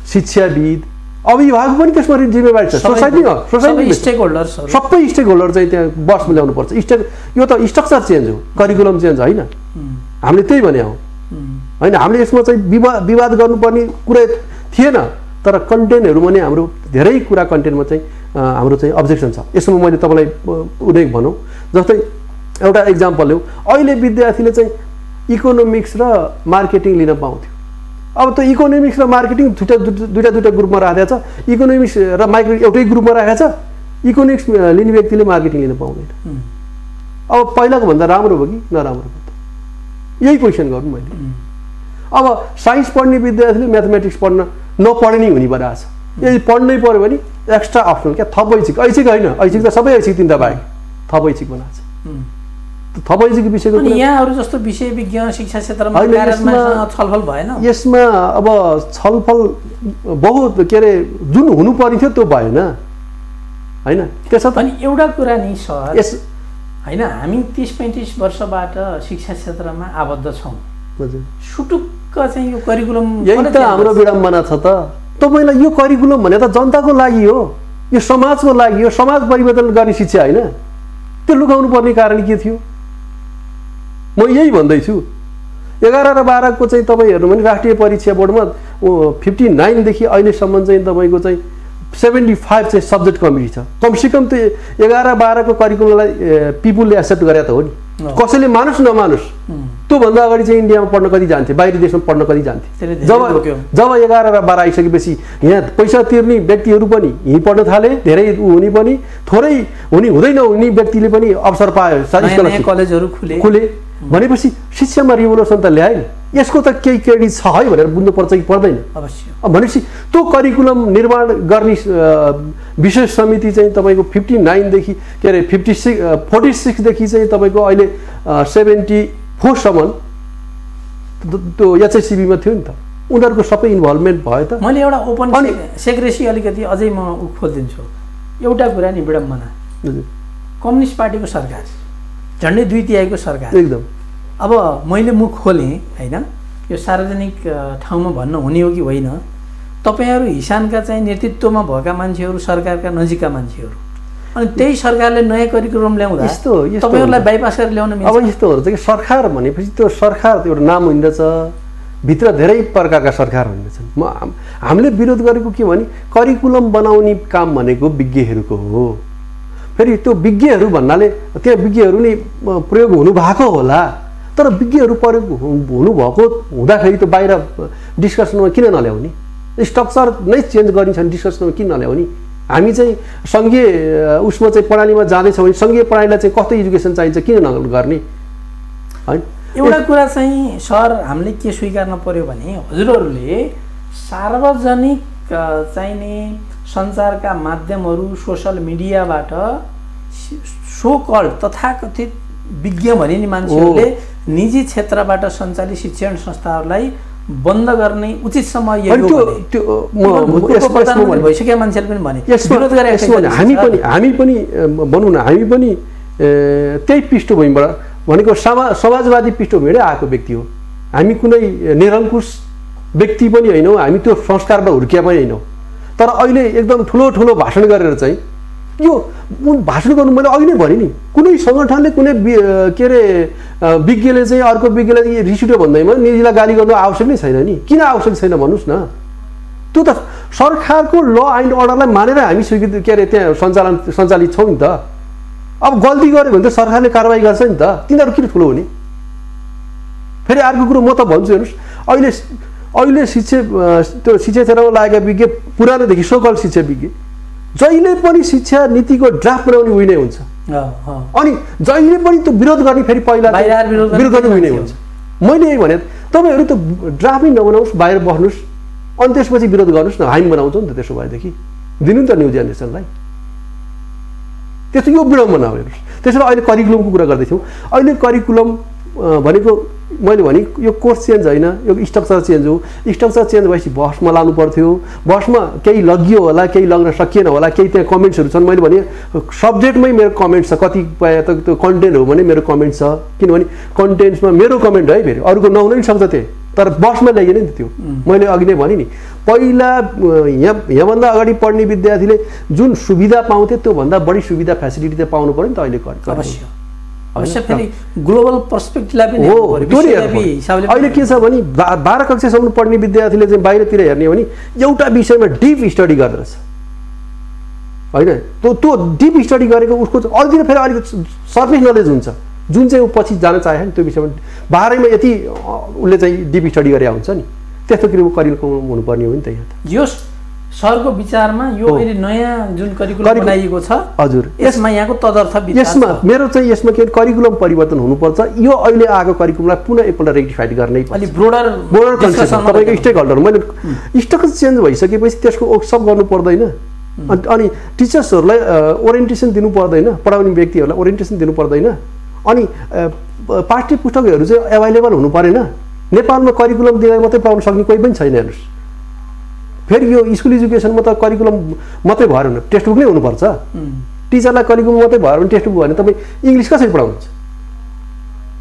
शिक्षाविद, अभिभावक पनि त्यसमा जिम्मेवारी छ, सोसाइटी सबै स्टेक होल्डर चाहिँ त्यहाँ बसमा ल्याउनु पर्छ। यो त स्ट्रक्चर चेन्ज हो, करिकुलम चेन्ज होइन। हामीले त्यही भने हौ होइन, हामीले यसमा चाहिँ विवाद गर्नुपर्ने कुरै थिएन, तर कन्टेन्टहरू पनि हाम्रो धेरै कुरा कन्टेन्टमा चाहिँ हाम्रो चाहिँ अब्जेक्सन छ। यसमा मैले तपाईँलाई उल्लेख भनौँ, जस्तै एउटा इक्जाम्पल ल्याउँ, अहिले विद्यार्थीले चाहिँ इकोनोमिक्स र मार्केटिङ लिन पाउँथ्यो। अब त्यो इकोनोमिक्स र मार्केटिङ दुईटा ग्रुपमा राखेको छ, इकोनोमिक्स र मार्केटिङ एउटै ग्रुपमा राखेको छ, इकोनोमिक्स लिने व्यक्तिले मार्केटिङ लिन पाउँदैन। अब पहिलाको भन्दा राम्रो भयो कि नराम्रो भयो त, यही क्वेसन गर्नु मैले। अब साइन्स पढ्ने विद्यार्थीले म्याथमेटिक्स पढ्न नपढ्ने हुने भइरहेको छ। यदि पढ्नै पऱ्यो भने एक्स्ट्रा अप्सनल क्या, थप ऐच्छिक, ऐच्छिक होइन, ऐच्छिक त सबै ऐच्छिक तिनवटा बाहेक थप ऐच्छिक बनाएको छ। थप ऐच्छिक विषयको यहाँहरू जस्तो विषय विज्ञान शिक्षा क्षेत्रमा छलफल भएन। यसमा अब छलफल बहुत के अरे जुन हुनुपर्ने थियो त्यो भएन होइन। त्यसो अनि एउटा कुरा नि सर, यस होइन, हामी 30-35 वर्षबाट शिक्षा क्षेत्रमा आबद्ध छौँ। सुटुक्क चाहिँ यो करिकुलम, यही त हाम्रो विडम्बना छ त। तपाईँलाई यो करिकुलम भने त जनताको लागि हो, यो समाजको लागि हो, समाज परिवर्तन गर्ने शिक्षा होइन। त्यो लुकाउनु पर्ने कारण के थियो? म यही भन्दैछु। 11 र 12 को चाहिँ तपाईँ हेर्नु भने राष्ट्रिय परीक्षा बोर्डमा 59 देखि अहिलेसम्म चाहिँ तपाईँको चाहिँ 75 चाहिँ सब्जेक्ट कमिटी छ। कमसेकम त्यो 11 12 को करिकुलमलाई पिपुलले एक्सेप्ट गरे त हो नि। कसैले मानुस् नमानुस्, त्योभन्दा अगाडि चाहिँ इन्डियामा पढ्न कति जान्थे, बाहिरी देशमा पढ्न कति जान्थे। जब 11 र 12 आइसकेपछि यहाँ पैसा तिर्ने व्यक्तिहरू पनि यहीँ पढ्न थाले, धेरै हुने पनि, थोरै हुँदै नहुने व्यक्तिले पनि अवसर पायो, कलेजहरू खुले। भनेपछि शिक्षामा रिभोल्युसन त ल्यायो नि। यसको त केही क्रेडिट छ है भनेर बुझ्नुपर्छ कि पर्दैन? अवश्य। भनेपछि त्यो करिकुलम निर्माण गर्ने विशेष समिति चाहिँ तपाईँको 59 देखि के अरे 46 देखि चाहिँ तपाईँको अहिले 74 सम्म त्यो एचएससिबीमा थियो नि त, उनीहरूको सबै इन्भल्भमेन्ट भयो त। मैले एउटा ओपन सेक्रेसी अलिकति अझै म खोलिदिन्छु। एउटा कुरा नि विडम्बना, कम्युनिस्ट पार्टीको सरकार, झन्डै 2/3 सरकार एकदम। अब मैले मुख खोलेँ होइन, यो सार्वजनिक ठाउँमा भन्न हुने हो कि होइन, तपाईँहरू हिसानका चाहिँ नेतृत्वमा भएका मान्छेहरू, सरकारका नजिकका मान्छेहरू, अनि त्यही सरकारले नयाँ करिकुलम ल्याउँदा यस्तो तपाईँहरूलाई बाइपास गरेर ल्याउन मिल्छ? अब यस्तो हुन्छ कि सरकार भनेपछि त्यो सरकार एउटा नाम हुँदछ, भित्र धेरै प्रकारका सरकार हुँदछन्। हामीले विरोध गरेको के भने करिकुलम बनाउने काम भनेको विज्ञहरूको हो। फेरि त्यो विज्ञहरू भन्नाले त्यहाँ विज्ञहरू नै प्रयोग हुनुभएको होला, तर विज्ञहरू प्रयोग हुनुभएको हुँदाखेरि त बाहिर डिस्कसनमा किन नल्याउने? स्ट्रक्चर नै चेन्ज गर्ने छ भने डिस्कसनमा किन नल्याउने? हामी चाहिँ सङ्घीय उसमा चाहिँ प्रणालीमा जाँदैछौँ भने सङ्घीय प्रणालीलाई चाहिँ कस्तो एजुकेसन चाहिन्छ किन नगर्ने होइन? एउटा कुरा चाहिँ सर हामीले के स्वीकार्न पर्यो भने हजुरहरूले सार्वजनिक चाहिने सञ्चारका माध्यमहरू, सोसल मिडियाबाट सो कल तथाकथित विज्ञ भनिने मान्छेहरूले निजी क्षेत्रबाट सञ्चालित शिक्षण संस्थाहरूलाई बन्द गर्ने उचित समय यही हो। भइसक्यो मान्छेले पनि भने विरोध गरेका हामी पनि भनौँ न, हामी पनि त्यही पृष्ठभूमिबाट भनेको समाजवादी पृष्ठभूमिबाटै आएको व्यक्ति हो। हामी कुनै निरङ्कुश व्यक्ति पनि होइनौँ, हामी त्यो संस्कारबाट हुर्किया पनि होइनौँ। तर अहिले एकदम ठुलो ठुलो भाषण गरेर चाहिँ यो भाषण गर्नु मैले अघि नै भने नि कुनै सङ्गठनले कुनै के अरे विज्ञले चाहिँ अर्को विज्ञलाई रिस उठ्यो भन्दैमा निजीलाई गाली गर्नु आवश्यक नै छैन नि किन आवश्यक छैन भन्नुहोस् न त्यो त सरकारको ल एन्ड अर्डरलाई मानेर हामी स्वीकृति के अरे त्यहाँ सञ्चालित छौँ नि त अब गल्ती गऱ्यो भने त सरकारले कारवाही गर्छ नि त तिनीहरू किन ठुलो हुने फेरि अर्को कुरो म त भन्छु हेर्नुहोस् अहिले त्यो शिक्षा क्षेत्रमा लागेका विज्ञ पुरानोदेखि सोकल शिक्षा विज्ञ जहिले पनि शिक्षा नीतिको ड्राफ्ट बनाउने उही नै हुन्छ अनि जहिले पनि त्यो विरोध गर्ने फेरि पहिला विरोध गर्ने उही नै हुन्छ मैले यही भने तपाईँहरू त ड्राफ्ट नै नबनाउनुहोस् बाहिर बस्नुहोस् अनि त्यसपछि विरोध गर्नुहोस् न हामी बनाउँछौँ नि त त्यसो भएदेखि दिनु नि त न्यू जेनेरेसनलाई त्यस्तो यो विडम्बना हो हेर्नुहोस् त्यसैले अहिले करिकुलमको कुरा गर्दैथ्यौँ अहिले करिकुलम भनेको मैले भने यो कोर्स चेन्ज होइन यो स्ट्रक्चर चेन्ज हो स्ट्रक्चर चेन्ज भएपछि बसमा लानु पर्थ्यो बसमा केही लगियो होला केही लग्न सकिएन होला केही त्यहाँ कमेन्ट्सहरू छन् मैले भने सब्जेक्टमै मेरो कमेन्ट छ कतिपय त त्यो कन्टेन्ट हो भने मेरो कमेन्ट छ किनभने कन्टेन्ट्समा मेरो कमेन्ट है फेरि अरूको नहुन नि सक्छ त्यही तर बसमा ल्याइएन नि त्यो मैले अघि नै भने नि पहिला यहाँभन्दा अगाडि पढ्ने विद्यार्थीले जुन सुविधा पाउँथे त्योभन्दा बढी सुविधा फेसिलिटी त पाउनु पऱ्यो नि त अहिले अवश्य फेरि ग्लोबल पर्सपेक्टिभलाई पनि हो अहिले के छ भने 12 कक्षासम्म पढ्ने विद्यार्थीले चाहिँ बाहिरतिर हेर्ने हो भने एउटा विषयमा डिप स्टडी गर्दछ होइन त्यो डिप स्टडी गरेको उसको अलिकति फेरि अलिक सर्फेस नलेज हुन्छ जुन चाहिँ ऊ पछि जान चाहे नि त्यो विषयमा 12मा यति उसले चाहिँ डिप स्टडी गरे हुन्छ नि त्यस्तो किसिमको करिकुलम हुनुपर्ने हो नि त यहाँ यो सरको विचारमा यो अहिले नयाँ जुन करिकुलम बनाइएको छ हजुर यसमा यहाँको तदर्थ यसमा मेरो चाहिँ यसमा के करिकुलम परिवर्तन हुनुपर्छ यो अहिले आएको करिकुलमलाई पुनः एकपल्ट रेक्टिफाइड गर्नै पर्छ अलि ब्रोडर कन्सेप्ट तपाईँको स्टेक होल्डर मैले स्ट्रक्चर चेन्ज भइसकेपछि त्यसको वर्कसप गर्नु पर्दैन अनि टिचर्सहरूलाई ओरिएन्टेसन दिनु पर्दैन पढाउने व्यक्तिहरूलाई ओरिएन्टेसन दिनु पर्दैन अनि पाठ्य पुस्तकहरू चाहिँ एभाइलेबल हुनु परेन नेपालमा करिकुलम दिँदा मात्रै पाउन सक्ने कोही पनि छैन हेर्नुहोस् फेरि यो स्कुल एजुकेसनमा त करिकुलम मात्रै भएर हुनु टेक्स्ट बुक नै हुनुपर्छ टिचरलाई करिकुलम मात्रै भएर भने टेक्स्ट बुक भने तपाईँ इङ्ग्लिस कसरी पढाउनुहुन्छ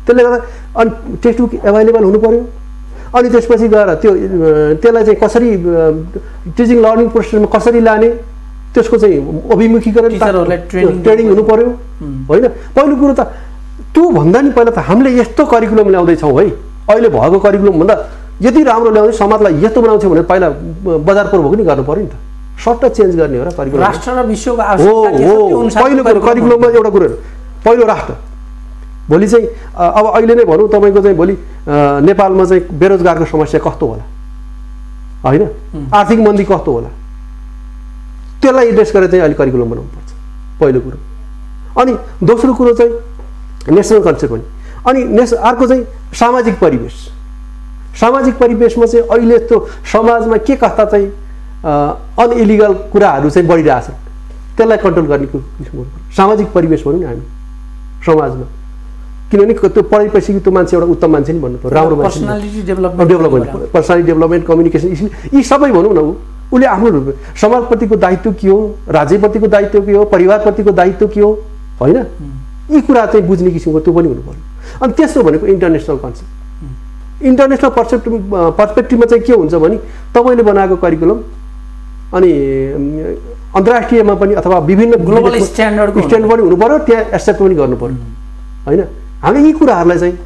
त्यसले गर्दा अनि टेक्स्ट बुक एभाइलेबल हुनु पर्यो अनि त्यसपछि गएर त्यसलाई चाहिँ कसरी टिचिङ लर्निङ प्रोसेसमा कसरी लाने त्यसको चाहिँ अभिमुखीकरण ट्रेनिङ हुनु पर्यो होइन पहिलो कुरो त त्योभन्दा नि पहिला त हामीले यस्तो करिकुलम ल्याउँदैछौँ है अहिले भएको करिकुलम भन्दा यति राम्रो ल्याउने समाजलाई यस्तो बनाउँछ भने पहिला बजार पूर्वक नि गर्नु पर्यो नि त सर्ट चेन्ज गर्ने हो र करिकुलम राष्ट्र र विश्वको आवश्यकता पहिलो कुरो करिकुलममा एउटा कुरो पहिलो राष्ट्र भोलि चाहिँ अब अहिले नै भनौँ तपाईँको चाहिँ भोलि नेपालमा चाहिँ बेरोजगारको समस्या कस्तो होला होइन आर्थिक मन्दी कस्तो होला त्यसलाई एड्रेस गरेर चाहिँ अहिले करिकुलम बनाउनुपर्छ पहिलो कुरो अनि दोस्रो कुरो चाहिँ नेसनल कन्सेप्ट पनि अनि अर्को चाहिँ सामाजिक परिवेशमा चाहिँ अहिले त्यो समाजमा के कस्ता चाहिँ अनइलिगल कुराहरू चाहिँ बढिरहेछन् त्यसलाई कन्ट्रोल गर्ने सामाजिक परिवेश भनौँ न हामी समाजमा किनभने त्यो पढाइपछि त्यो मान्छे एउटा उत्तम मान्छे नि भन्नु पर्यो राम्रो मान्छे डेभलपमेन्ट पर्सनालिटी डेभलपमेन्ट कम्युनिकेसन यी सबै भनौँ न उसले आफ्नो समाजप्रतिको दायित्व के हो राज्यप्रतिको दायित्व के हो परिवारप्रतिको दायित्व के हो होइन यी कुरा चाहिँ बुझ्ने किसिमको त्यो पनि हुनु पर्यो अनि तेस्रो भनेको इन्टरनेसनल कन्सेप्ट इन्टरनेसनल पर्सपेक्टिभमा चाहिँ के हुन्छ भने तपाईँले बनाएको करिकुलम अनि अन्तर्राष्ट्रियमा पनि अथवा विभिन्न ग्लोबल स्ट्यान्डर्ड पनि हुनु पर्यो त्यहाँ एक्सेप्ट पनि गर्नु पर्यो होइन हामीले यी कुराहरूलाई चाहिँ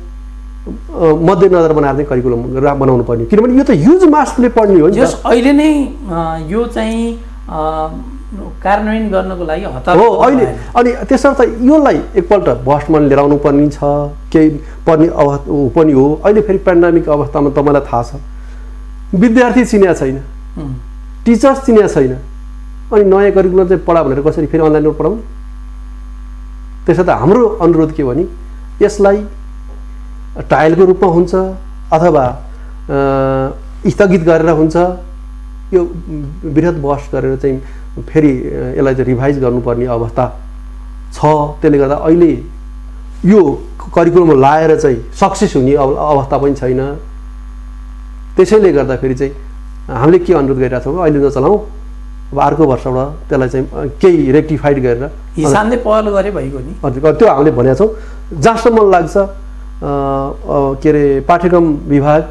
मध्यनजर बनाएर चाहिँ करिकुलम बनाउनु पर्ने किनभने यो त ह्युज मासले पढ्ने हो नि अहिले नै यो चाहिँ कार्यान्वयन गर्नको लागि हतार हो अहिले अनि त्यसर्थ योलाई एकपल्ट बसमा लिएर आउनु पर्ने छ केही पर्ने पनि हो अहिले फेरि पेन्डेमिक अवस्थामा तपाईँलाई थाहा छ विद्यार्थी चिन्या छैन टिचर्स चिन्या छैन अनि नयाँ करिकुलम चाहिँ पढा भनेर कसरी फेरि अनलाइनमा पढाउने त्यसर्थ हाम्रो अनुरोध के भने यसलाई ट्रायलको रूपमा हुन्छ अथवा स्थगित गरेर हुन्छ यो वृहत बहस गरेर चाहिँ फेरि यसलाई चाहिँ रिभाइज गर्नुपर्ने अवस्था छ त्यसले गर्दा अहिले यो करिकुलम लाएर चाहिँ सक्सेस हुने अवस्था पनि छैन त्यसैले गर्दा फेरि चाहिँ हामीले के अनुरोध गरिरहेको छौँ अहिले नचलाउँ अब अर्को वर्षबाट त्यसलाई चाहिँ केही रेक्टिफाइड गरेर हिसाबले पहल गरे भइगयो नि हजुर त्यो हामीले भनेका छौँ जहाँसम्म लाग्छ के अरे पाठ्यक्रम विभाग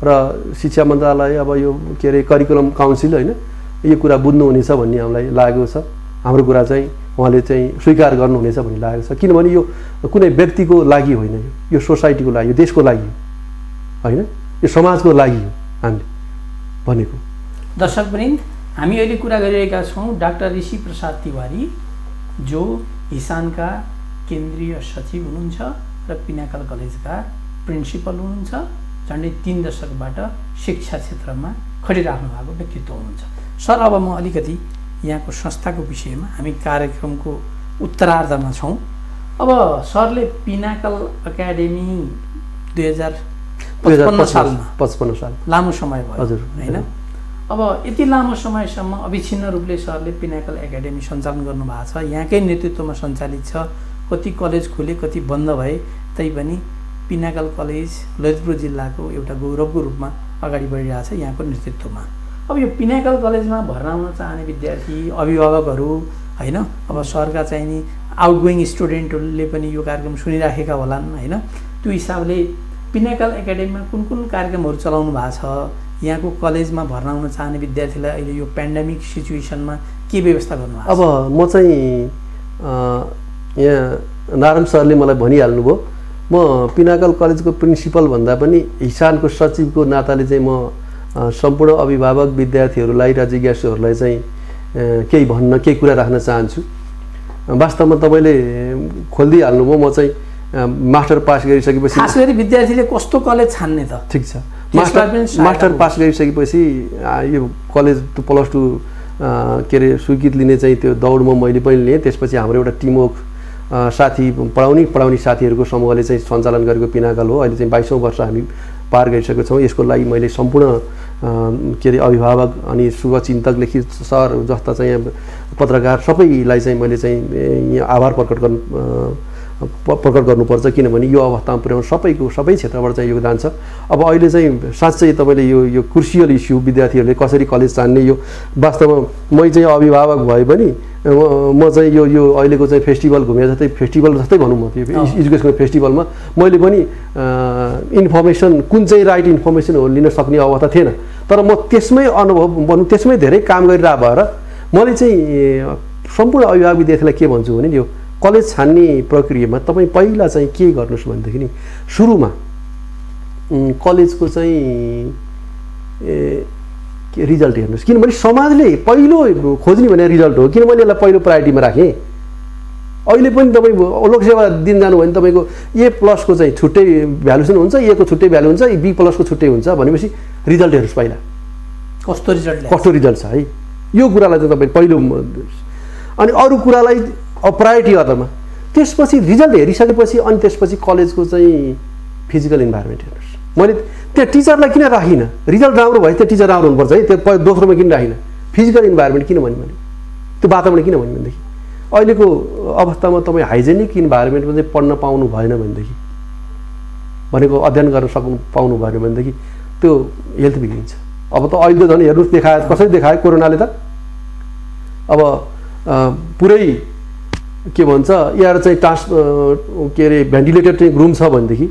र शिक्षा मन्त्रालय अब यो के अरे करिकुलम काउन्सिल होइन यो कुरा बुझ्नुहुनेछ भन्ने हामीलाई लागेको छ। हाम्रो कुरा चाहिँ उहाँले चाहिँ स्वीकार गर्नुहुनेछ भन्ने लागेको छ, किनभने यो कुनै व्यक्तिको लागि होइन, यो सोसाइटीको लागि, यो देशको लागि होइन, यो समाजको लागि हो हामीले भनेको। दर्शकवृन्द, हामी अहिले कुरा गरिरहेका छौँ डाक्टर ऋषि प्रसाद तिवारी, जो हिसानका केन्द्रीय सचिव हुनुहुन्छ र पिनाकल कलेजका प्रिन्सिपल हुनुहुन्छ। झन्डै 3 दशकबाट शिक्षा क्षेत्रमा खटिराख्नु भएको व्यक्तित्व हुनुहुन्छ। सर, अब म अलिकति यहाँको संस्थाको विषयमा, हामी कार्यक्रमको उत्तरार्धमा छौँ। अब सरले पिनाकल एकाडेमी 2055 सालमा 55 साल लामो समय भयो हजुर होइन। अब यति लामो समयसम्म अविच्छिन्न रूपले सरले पिनाकल एकाडेमी सञ्चालन गर्नुभएको छ, यहाँकै नेतृत्वमा सञ्चालित छ। कति कलेज खुले, कति बन्द भए, तैपनि पिनाकल कलेज ललितपुर जिल्लाको एउटा गौरवको रूपमा अगाडि बढिरहेछ यहाँको नेतृत्वमा। अब यो पिनाकल कलेजमा भर्ना हुन चाहने विद्यार्थी, अभिभावकहरू होइन, अब सरका चाहिँ नि आउटगोइङ स्टुडेन्टहरूले पनि यो कार्यक्रम सुनिराखेका होलान् होइन। त्यो हिसाबले पिनाकल एकाडेमीमा कुन कुन कार्यक्रमहरू चलाउनु भएको छ, यहाँको कलेजमा भर्ना हुन चाहने विद्यार्थीलाई अहिले यो पेन्डेमिक सिचुएसनमा के व्यवस्था गर्नुभएको छ? अब म चाहिँ यहाँ नारायण सरले मलाई भनिहाल्नुभयो, म पिनाकल कलेजको प्रिन्सिपल भन्दा पनि हिसानको सचिवको नाताले चाहिँ म सम्पूर्ण अभिभावक, विद्यार्थीहरूलाई र जिज्ञासुहरूलाई चाहिँ केही भन्न, केही कुरा राख्न चाहन्छु। वास्तवमा तपाईँले खोलिदिइहाल्नुभयो, म चाहिँ मास्टर पास गरिसकेपछि, खास गरी विद्यार्थीले कस्तो कलेज छान्ने त? ठिक छ, मास्टर पास गरिसकेपछि यो कलेज +2 के अरे स्वीकृत लिने चाहिँ त्यो दौडमा मैले पनि लिएँ। त्यसपछि हाम्रो एउटा टिमवर्क साथी पढाउने साथीहरूको समूहले चाहिँ सञ्चालन गरेको पिनाकल हो। अहिले चाहिँ 22औं वर्ष हामी पार गरिसकेका छौँ। यसको लागि मैले सम्पूर्ण के अरे अभिभावक अनि शुभचिन्तक, लेखित सर जस्ता चाहिँ पत्रकार सबैलाई चाहिँ मैले चाहिँ यहाँ आभार प्रकट गर्नुपर्छ, किनभने यो अवस्थामा पुर्याउनु सबै क्षेत्रबाट चाहिँ योगदान छ। अब अहिले चाहिँ साँच्चै तपाईँले यो क्रुसियल इस्यु, विद्यार्थीहरूले कसरी कलेज चाहने, यो वास्तवमा मै चाहिँ अभिभावक भए पनि म चाहिँ यो अहिलेको चाहिँ फेस्टिभल घुमे जस्तै, फेस्टिभल जस्तै भनौँ, म त्यो एजुकेसन फेस्टिभलमा मैले पनि इन्फर्मेसन, कुन चाहिँ राइट इन्फर्मेसन हो लिन सक्ने अवस्था थिएन। तर म त्यसमै अनुभव भनौँ, त्यसमै धेरै काम गरिरहेको भएर मैले चाहिँ सम्पूर्ण अभिभावक विद्यार्थीलाई के भन्छु भने, यो कलेज छान्ने प्रक्रियामा तपाईँ पहिला चाहिँ के गर्नुहोस् भनेदेखि नि, सुरुमा कलेजको चाहिँ रिजल्ट हेर्नुहोस्, किनभने समाजले पहिलो खोज्ने भने रिजल्ट हो। किनभने यसलाई पहिलो प्रायोरिटीमा राखेँ। अहिले पनि तपाईँ लोकसेवा दिन जानु भने तपाईँको A+ को चाहिँ छुट्टै भ्यालुसन हुन्छ, A को छुट्टै भ्यालु हुन्छ, B+ को छुट्टै हुन्छ भनेपछि रिजल्ट हेर्नुहोस् पहिला कस्तो रिजल्ट छ है, यो कुरालाई चाहिँ तपाईँ पहिलो, अनि अरू कुरालाई प्रायोरिटी अर्डरमा। त्यसपछि रिजल्ट हेरिसकेपछि अनि त्यसपछि कलेजको चाहिँ फिजिकल इन्भाइरोमेन्ट हेर्नुहोस्। मैले त्यहाँ टिचरलाई किन राखिनँ, रिजल्ट राम्रो भए त्यो टिचर राम्रो हुनुपर्छ है, त्यो दोस्रोमा किन राखिनँ, फिजिकल इन्भाइरोमेन्ट किन भन्यो भने, त्यो वातावरण किन भन्यो भनेदेखि अहिलेको अवस्थामा तपाईँ हाइजेनिक इन्भाइरोमेन्टमा चाहिँ पढ्न पाउनु भएन भनेदेखि, भनेको अध्ययन गर्न पाउनु भएन भनेदेखि त्यो हेल्थ बिग्रिन्छ। अब त अहिले त झन् हेर्नुहोस्, देखायो कसरी देखायो कोरोनाले त। अब पुरै के भन्छ यहाँ चाहिँ के अरे भेन्टिलेटर चाहिँ रुम छ भनेदेखि,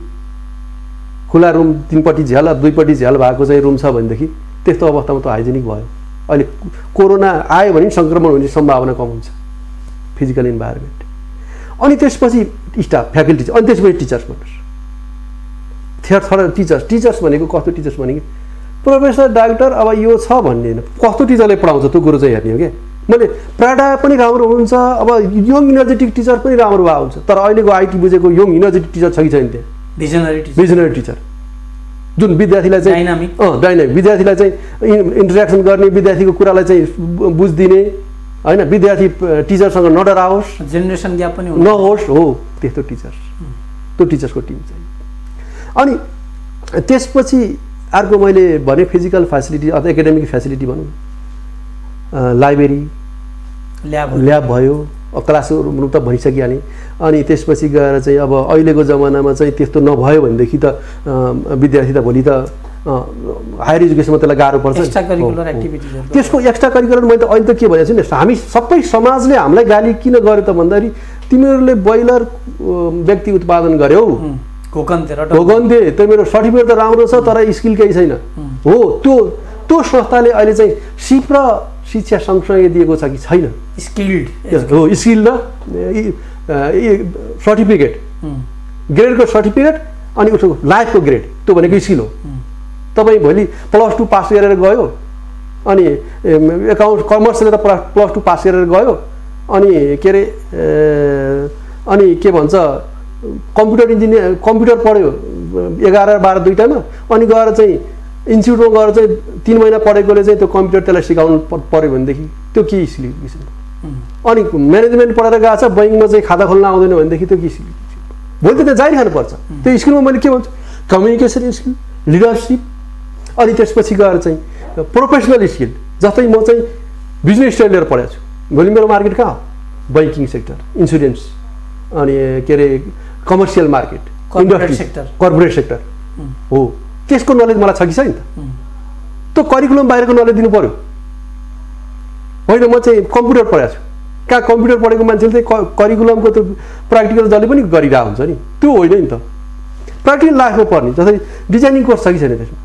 खुला रुम 3पट्टि झ्याल 2पट्टि झ्याल भएको चाहिँ रुम छ भनेदेखि त्यस्तो अवस्थामा त हाइजेनिक भयो। अहिले कोरोना आयो भने सङ्क्रमण हुने सम्भावना कम हुन्छ, फिजिकल इन्भाइरोमेन्ट। अनि त्यसपछि स्टाफ, फ्याकल्टी, अनि त्यसपछि टिचर्स भन्नुहोस्। थर्ड टिचर्स भनेको कस्तो टिचर्स भनेको प्रोफेसर, डाक्टर, अब यो छ भन्ने होइन, कस्तो टिचरले पढाउँछ त्यो कुरो चाहिँ हेर्ने हो क्या। मैले प्राडा पनि राम्रो हुन्छ, अब यङ इनर्जेटिक टिचर पनि राम्रो भएको हुन्छ, तर अहिलेको आइटी बुझेको यङ इनर्जेटिक टिचर छ कि छैन त्यहाँ? भिजनरी टिचर जुन विद्यार्थीलाई चाहिँ डाइनामिक, विद्यार्थीलाई चाहिँ इन्टरेक्सन गर्ने, विद्यार्थीको कुरालाई चाहिँ बुझिदिने होइन, विद्यार्थी टिचरसँग नडराओस्, जेनेरेसन ग्याप पनि नहोस्, हो त्यस्तो टिचर्स, त्यो टिचर्सको टिम चाहिँ। अनि त्यसपछि अर्को मैले भने फिजिकल फेसिलिटी अथवा एकाडेमिक फेसिलिटी भनौँ, लाइब्रेरी, ल्याब भयो, क्लासरुम त भनिसकिहालेँ। अनि त्यसपछि गएर चाहिँ अब अहिलेको जमानामा चाहिँ त्यस्तो नभयो भनेदेखि त विद्यार्थी त भोलि त हायर एजुकेसनमा त्यसलाई गाह्रो पर्छ। त्यसको एक्स्ट्रा करिकुलर मैले त अहिले त के भनेको छु नि, हामी सबै समाजले हामीलाई गाली किन गर्यो त भन्दाखेरि तिमीहरूले ब्रोइलर व्यक्ति उत्पादन गर्यौ, घोकन्थे, तिम्रो सर्टिफिकेट त राम्रो छ तर स्किल केही छैन। हो, त्यो संस्थाले अहिले चाहिँ सिप र शिक्षा सँगसँगै दिएको छ कि छैन, स्किल्ड हो स्किल र सर्टिफिकेट, ग्रेडको सर्टिफिकेट अनि उसको लाइफको ग्रेड, त्यो भनेको स्किल हो। तपाईँ भोलि +2 पास गरेर गयो अनि एकाउन्ट कमर्सले त +2 पास गरेर गयो अनि के अरे अनि के भन्छ कम्प्युटर इन्जिनियर कम्प्युटर पढ्यो 11, 12 दुईटामा अनि गएर चाहिँ इन्स्टिट्युटमा गएर चाहिँ 3 महिना पढेकोले चाहिँ त्यो कम्प्युटर त्यसलाई सिकाउनु पऱ्यो भनेदेखि त्यो के स्किल? अनि म्यानेजमेन्ट पढेर गएको छ बैङ्कमा चाहिँ खाता खोल्न आउँदैन भनेदेखि त्यो के स्किल? भोलि त त्यो जारी खानुपर्छ। त्यो स्किलमा मैले के भन्छु, कम्युनिकेसन स्किल, लिडरसिप, अनि त्यसपछि गएर चाहिँ प्रोफेसनल स्किल। जस्तै म चाहिँ बिजनेस स्टडी लिएर पढेको छु, भोलि मेरो मार्केट कहाँ हो? बैंकिङ सेक्टर, इन्सुरेन्स, अनि के अरे कमर्सियल मार्केट, कर्पोरेट सेक्टर हो। त्यसको नलेज मलाई छ कि छैन त? त्यो करिकुलम बाहिरको नलेज दिनु पर्यो होइन। म चाहिँ कम्प्युटर पढेको छु, कहाँ कम्प्युटर पढेको मान्छेले चाहिँ करिकुलमको त्यो प्र्याक्टिकल जसले पनि गरिरहेको हुन्छ नि, त्यो होइन नि त। प्र्याक्टिकल लाइफमा पर्ने, जस्तै डिजाइनिङ कोर्स छ कि छैन त्यसमा?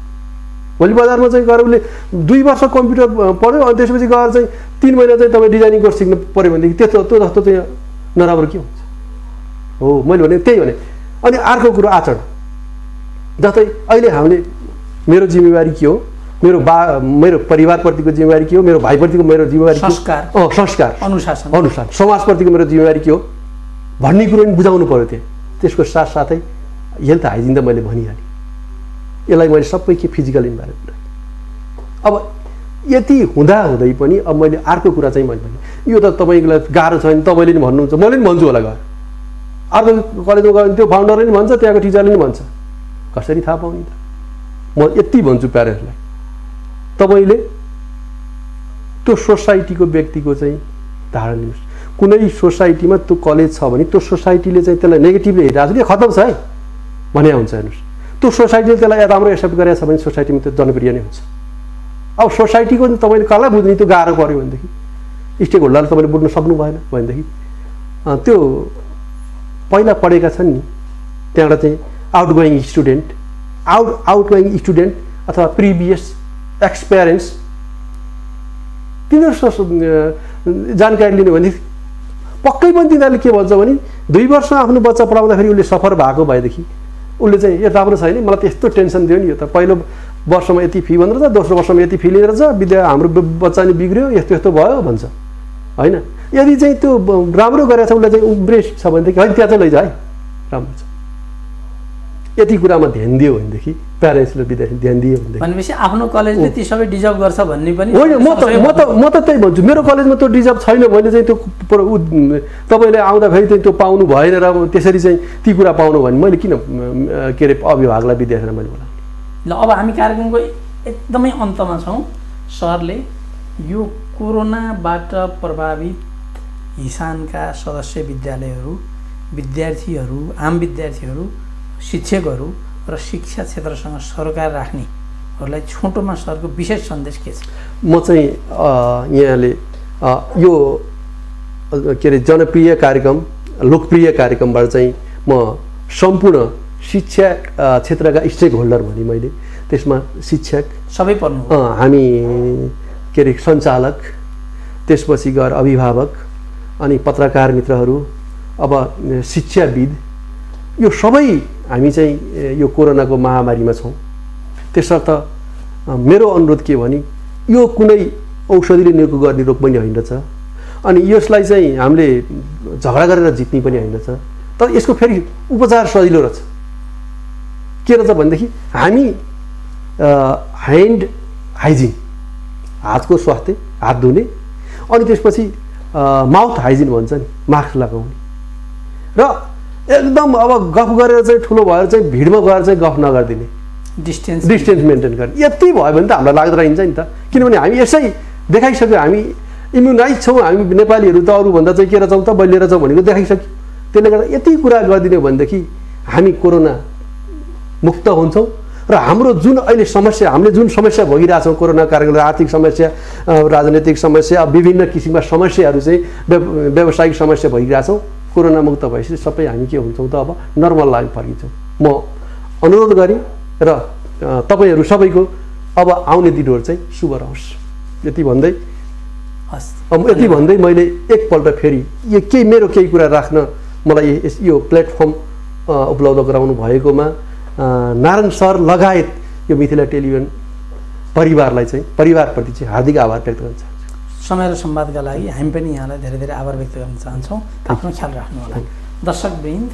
भोलि बजारमा चाहिँ गएर उसले 2 वर्ष कम्प्युटर पढ्यो अनि त्यसपछि गएर चाहिँ 3 महिना चाहिँ तपाईँ डिजाइनिङ कोर्स सिक्नु पऱ्यो भनेदेखि त्यो जस्तो चाहिँ नराम्रो के हुन्छ? हो, मैले भने त्यही भने। अनि अर्को कुरो आचरण। जस्तै अहिले हामीले मेरो जिम्मेवारी के हो, मेरो परिवारप्रतिको जिम्मेवारी के हो, मेरो भाइप्रतिको मेरो जिम्मेवारी संस्कार अनुशासन समाजप्रतिको मेरो जिम्मेवारी के हो भन्ने कुरो पनि बुझाउनु पर्यो। त्यसको साथसाथै हेल्थ हाइजिन त मैले भनिहालेँ। यसलाई मैले सबै के फिजिकल इन्भाइरोमेन्ट। अब यति हुँदाहुँदै पनि अब मैले अर्को कुरा चाहिँ मैले भने यो त तपाईँलाई गाह्रो छ भने तपाईँले नि भन्नुहुन्छ, मैले नि भन्छु होला। गएर अर्को कलेजमा गयो भने त्यो फाउन्डरले नि भन्छ, त्यहाँको टिचरले नि भन्छ। कसरी थाहा पाउने त? म यति भन्छु प्यारेन्ट्सलाई, तपाईँले त्यो सोसाइटीको व्यक्तिको चाहिँ धारणा लिनुहोस्। कुनै सोसाइटीमा त्यो कलेज छ भने त्यो सोसाइटीले चाहिँ त्यसलाई नेगेटिभली हेरिरहेको छ कि खतम छ है भने हुन्छ। हेर्नुहोस्, त्यो सोसाइटीले त्यसलाई राम्रो एक्सेप्ट गरेको छ भने सोसाइटीमा त्यो जनप्रिय नै हुन्छ। अब सोसाइटीको तपाईँले कसलाई बुझ्ने त्यो गाह्रो पऱ्यो भनेदेखि, स्टेक होल्डरलाई तपाईँले बुझ्न सक्नु भएन भनेदेखि त्यो पहिला पढेका छन् नि त्यहाँबाट चाहिँ आउटगोइङ स्टुडेन्ट अथवा प्रिभियस एक्सपिरियन्स तिनीहरू जानकारी लिनु भने पक्कै पनि तिनीहरूले के भन्छ भने 2 वर्ष आफ्नो बच्चा पढाउँदाखेरि उसले सफर भएको भएदेखि उसले चाहिँ यो राम्रो छैन, मलाई त्यस्तो टेन्सन दियो नि, यो त पहिलो वर्षमा यति फी भनेर छ, दोस्रो वर्षमा यति फी लिएर छ, हाम्रो बच्चा नि बिग्रियो, यस्तो यस्तो भयो भन्छ होइन। यदि चाहिँ त्यो राम्रो गरेको छ उसले चाहिँ उब्रेस छ भनेदेखि होइन त्यहाँ चाहिँ लैजा है, राम्रो छ। यति कुरामा ध्यान दियो भनेदेखि प्यारेन्ट्सले विद्यार्थी ध्यान दियो भनेपछि आफ्नो कलेजले ती सबै डिजर्भ गर्छ भन्ने पनि होइन। म त त्यही भन्छु, मेरो कलेजमा त्यो डिजर्भ छैन भने चाहिँ त्यो तपाईँले आउँदाखेरि चाहिँ त्यो पाउनु भएन र त्यसरी चाहिँ ती कुरा पाउनु भने मैले किन के अरे अभिभावकलाई विद्यार्थीलाई मैले बोलाएँ। ल अब हामी कार्यक्रमको एकदमै अन्तमा छौँ। सरले यो कोरोनाबाट प्रभावित हिसानका सदस्य विद्यालयहरू, विद्यार्थीहरू, आम विद्यार्थीहरू, शिक्षकहरू र शिक्षा क्षेत्रसँग सरोकार राख्नेहरूलाई छोटोमा सरको विशेष सन्देश के छ? म चाहिँ यहाँले यो के अरे जनप्रिय कार्यक्रम, लोकप्रिय कार्यक्रमबाट चाहिँ म सम्पूर्ण शिक्षा क्षेत्रका स्टेक होल्डर भने मैले त्यसमा शिक्षक सबै पर्नु, हामी के अरे सञ्चालक, त्यसपछि गएर अभिभावक अनि पत्रकार मित्रहरू, अब शिक्षाविद, यो सबै हामी चाहिँ यो कोरोनाको महामारीमा छौँ। त्यसर्थ मेरो अनुरोध के भने यो कुनै औषधिले निको गर्ने रोग पनि होइन रहेछ अनि यसलाई चाहिँ हामीले झगडा गरेर जित्ने पनि होइन रहेछ। तर यसको फेरि उपचार सजिलो रहेछ। के रहेछ भनेदेखि हामी ह्यान्ड हाइजिन, हातको स्वास्थ्य, हात धुने, अनि त्यसपछि माउथ हाइजिन भन्छ नि, मास्क लगाउने, र एकदम अब गफ गरेर चाहिँ ठुलो भएर चाहिँ भिडमा गएर चाहिँ गफ नगरिदिने, डिस्टेन्स मेन्टेन गर्ने। यति भयो भने त हामीलाई लाग्दो रहन्छ नि त, किनभने हामी यसै देखाइसक्यो हामी इम्युनाइज छौँ, हामी नेपालीहरू त अरूभन्दा चाहिँ के रहेछौँ त बलिएर छौँ भनेको देखाइसक्यो। त्यसले गर्दा यति कुरा गरिदिने भनेदेखि हामी कोरोना मुक्त हुन्छौँ र हाम्रो जुन अहिले समस्या, हामीले जुन समस्या भोगिरहेछौँ कोरोना कारणले, आर्थिक समस्या, राजनैतिक समस्या, विभिन्न किसिमका समस्याहरू चाहिँ व्यावसायिक समस्या भइरहेछौँ, कोरोना मुक्त भएपछि सबै हामी के हुन्छौँ त अब नर्मल लाइफ फर्किन्छौँ। म अनुरोध गरेँ र तपाईँहरू सबैको अब आउने दिनहरू चाहिँ शुभ रहोस् यति भन्दै हस् यति भन्दै मैले एकपल्ट फेरि केही मेरो केही कुरा राख्न मलाई यो प्लेटफर्म उपलब्ध गराउनु भएकोमा नारायण सर लगायत यो मिथिला टेलिभिजन परिवारलाई चाहिँ परिवारप्रति चाहिँ हार्दिक आभार व्यक्त गर्न चाहन्छु। समय र संवादका लागि हामी पनि यहाँलाई धेरै धेरै आभार व्यक्त गर्न चाहन्छौँ। आफ्नो ख्याल राख्नु होला। दर्शकवृन्द,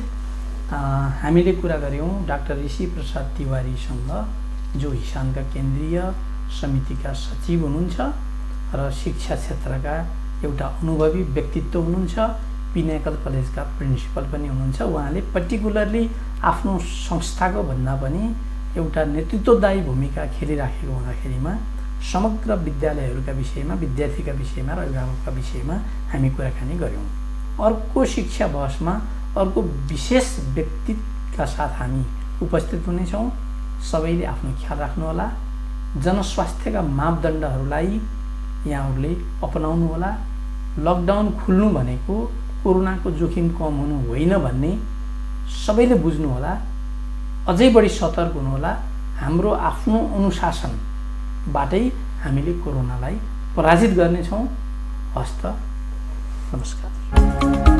हामीले कुरा गऱ्यौँ डाक्टर ऋषि प्रसाद तिवारीसँग, जो हिसानका केन्द्रीय समितिका सचिव हुनुहुन्छ र शिक्षा क्षेत्रका एउटा अनुभवी व्यक्तित्व हुनुहुन्छ, पिनाकल कलेजका प्रिन्सिपल पनि हुनुहुन्छ। उहाँले पर्टिकुलरली आफ्नो संस्थाको भन्दा पनि एउटा नेतृत्वदायी भूमिका खेलिराखेको हुँदाखेरिमा समग्र विद्यालयहरूका विषयमा, विद्यार्थीका विषयमा र अभिभावकका विषयमा हामी कुराकानी गऱ्यौँ। अर्को शिक्षा बहसमा अर्को विशेष व्यक्तिका साथ हामी उपस्थित हुनेछौँ। सबैले आफ्नो ख्याल राख्नुहोला। जनस्वास्थ्यका मापदण्डहरूलाई यहाँहरूले अपनाउनु होला। लकडाउन खुल्नु भनेको कोरोनाको जोखिम कम हुनु होइन भन्ने सबैले बुझ्नु होला। अझै बढी सतर्क हुनुहोला। हाम्रो आफ्नो अनुशासनबाटै हामीले कोरोनालाई पराजित गर्नेछौँ। हस्त नमस्कार।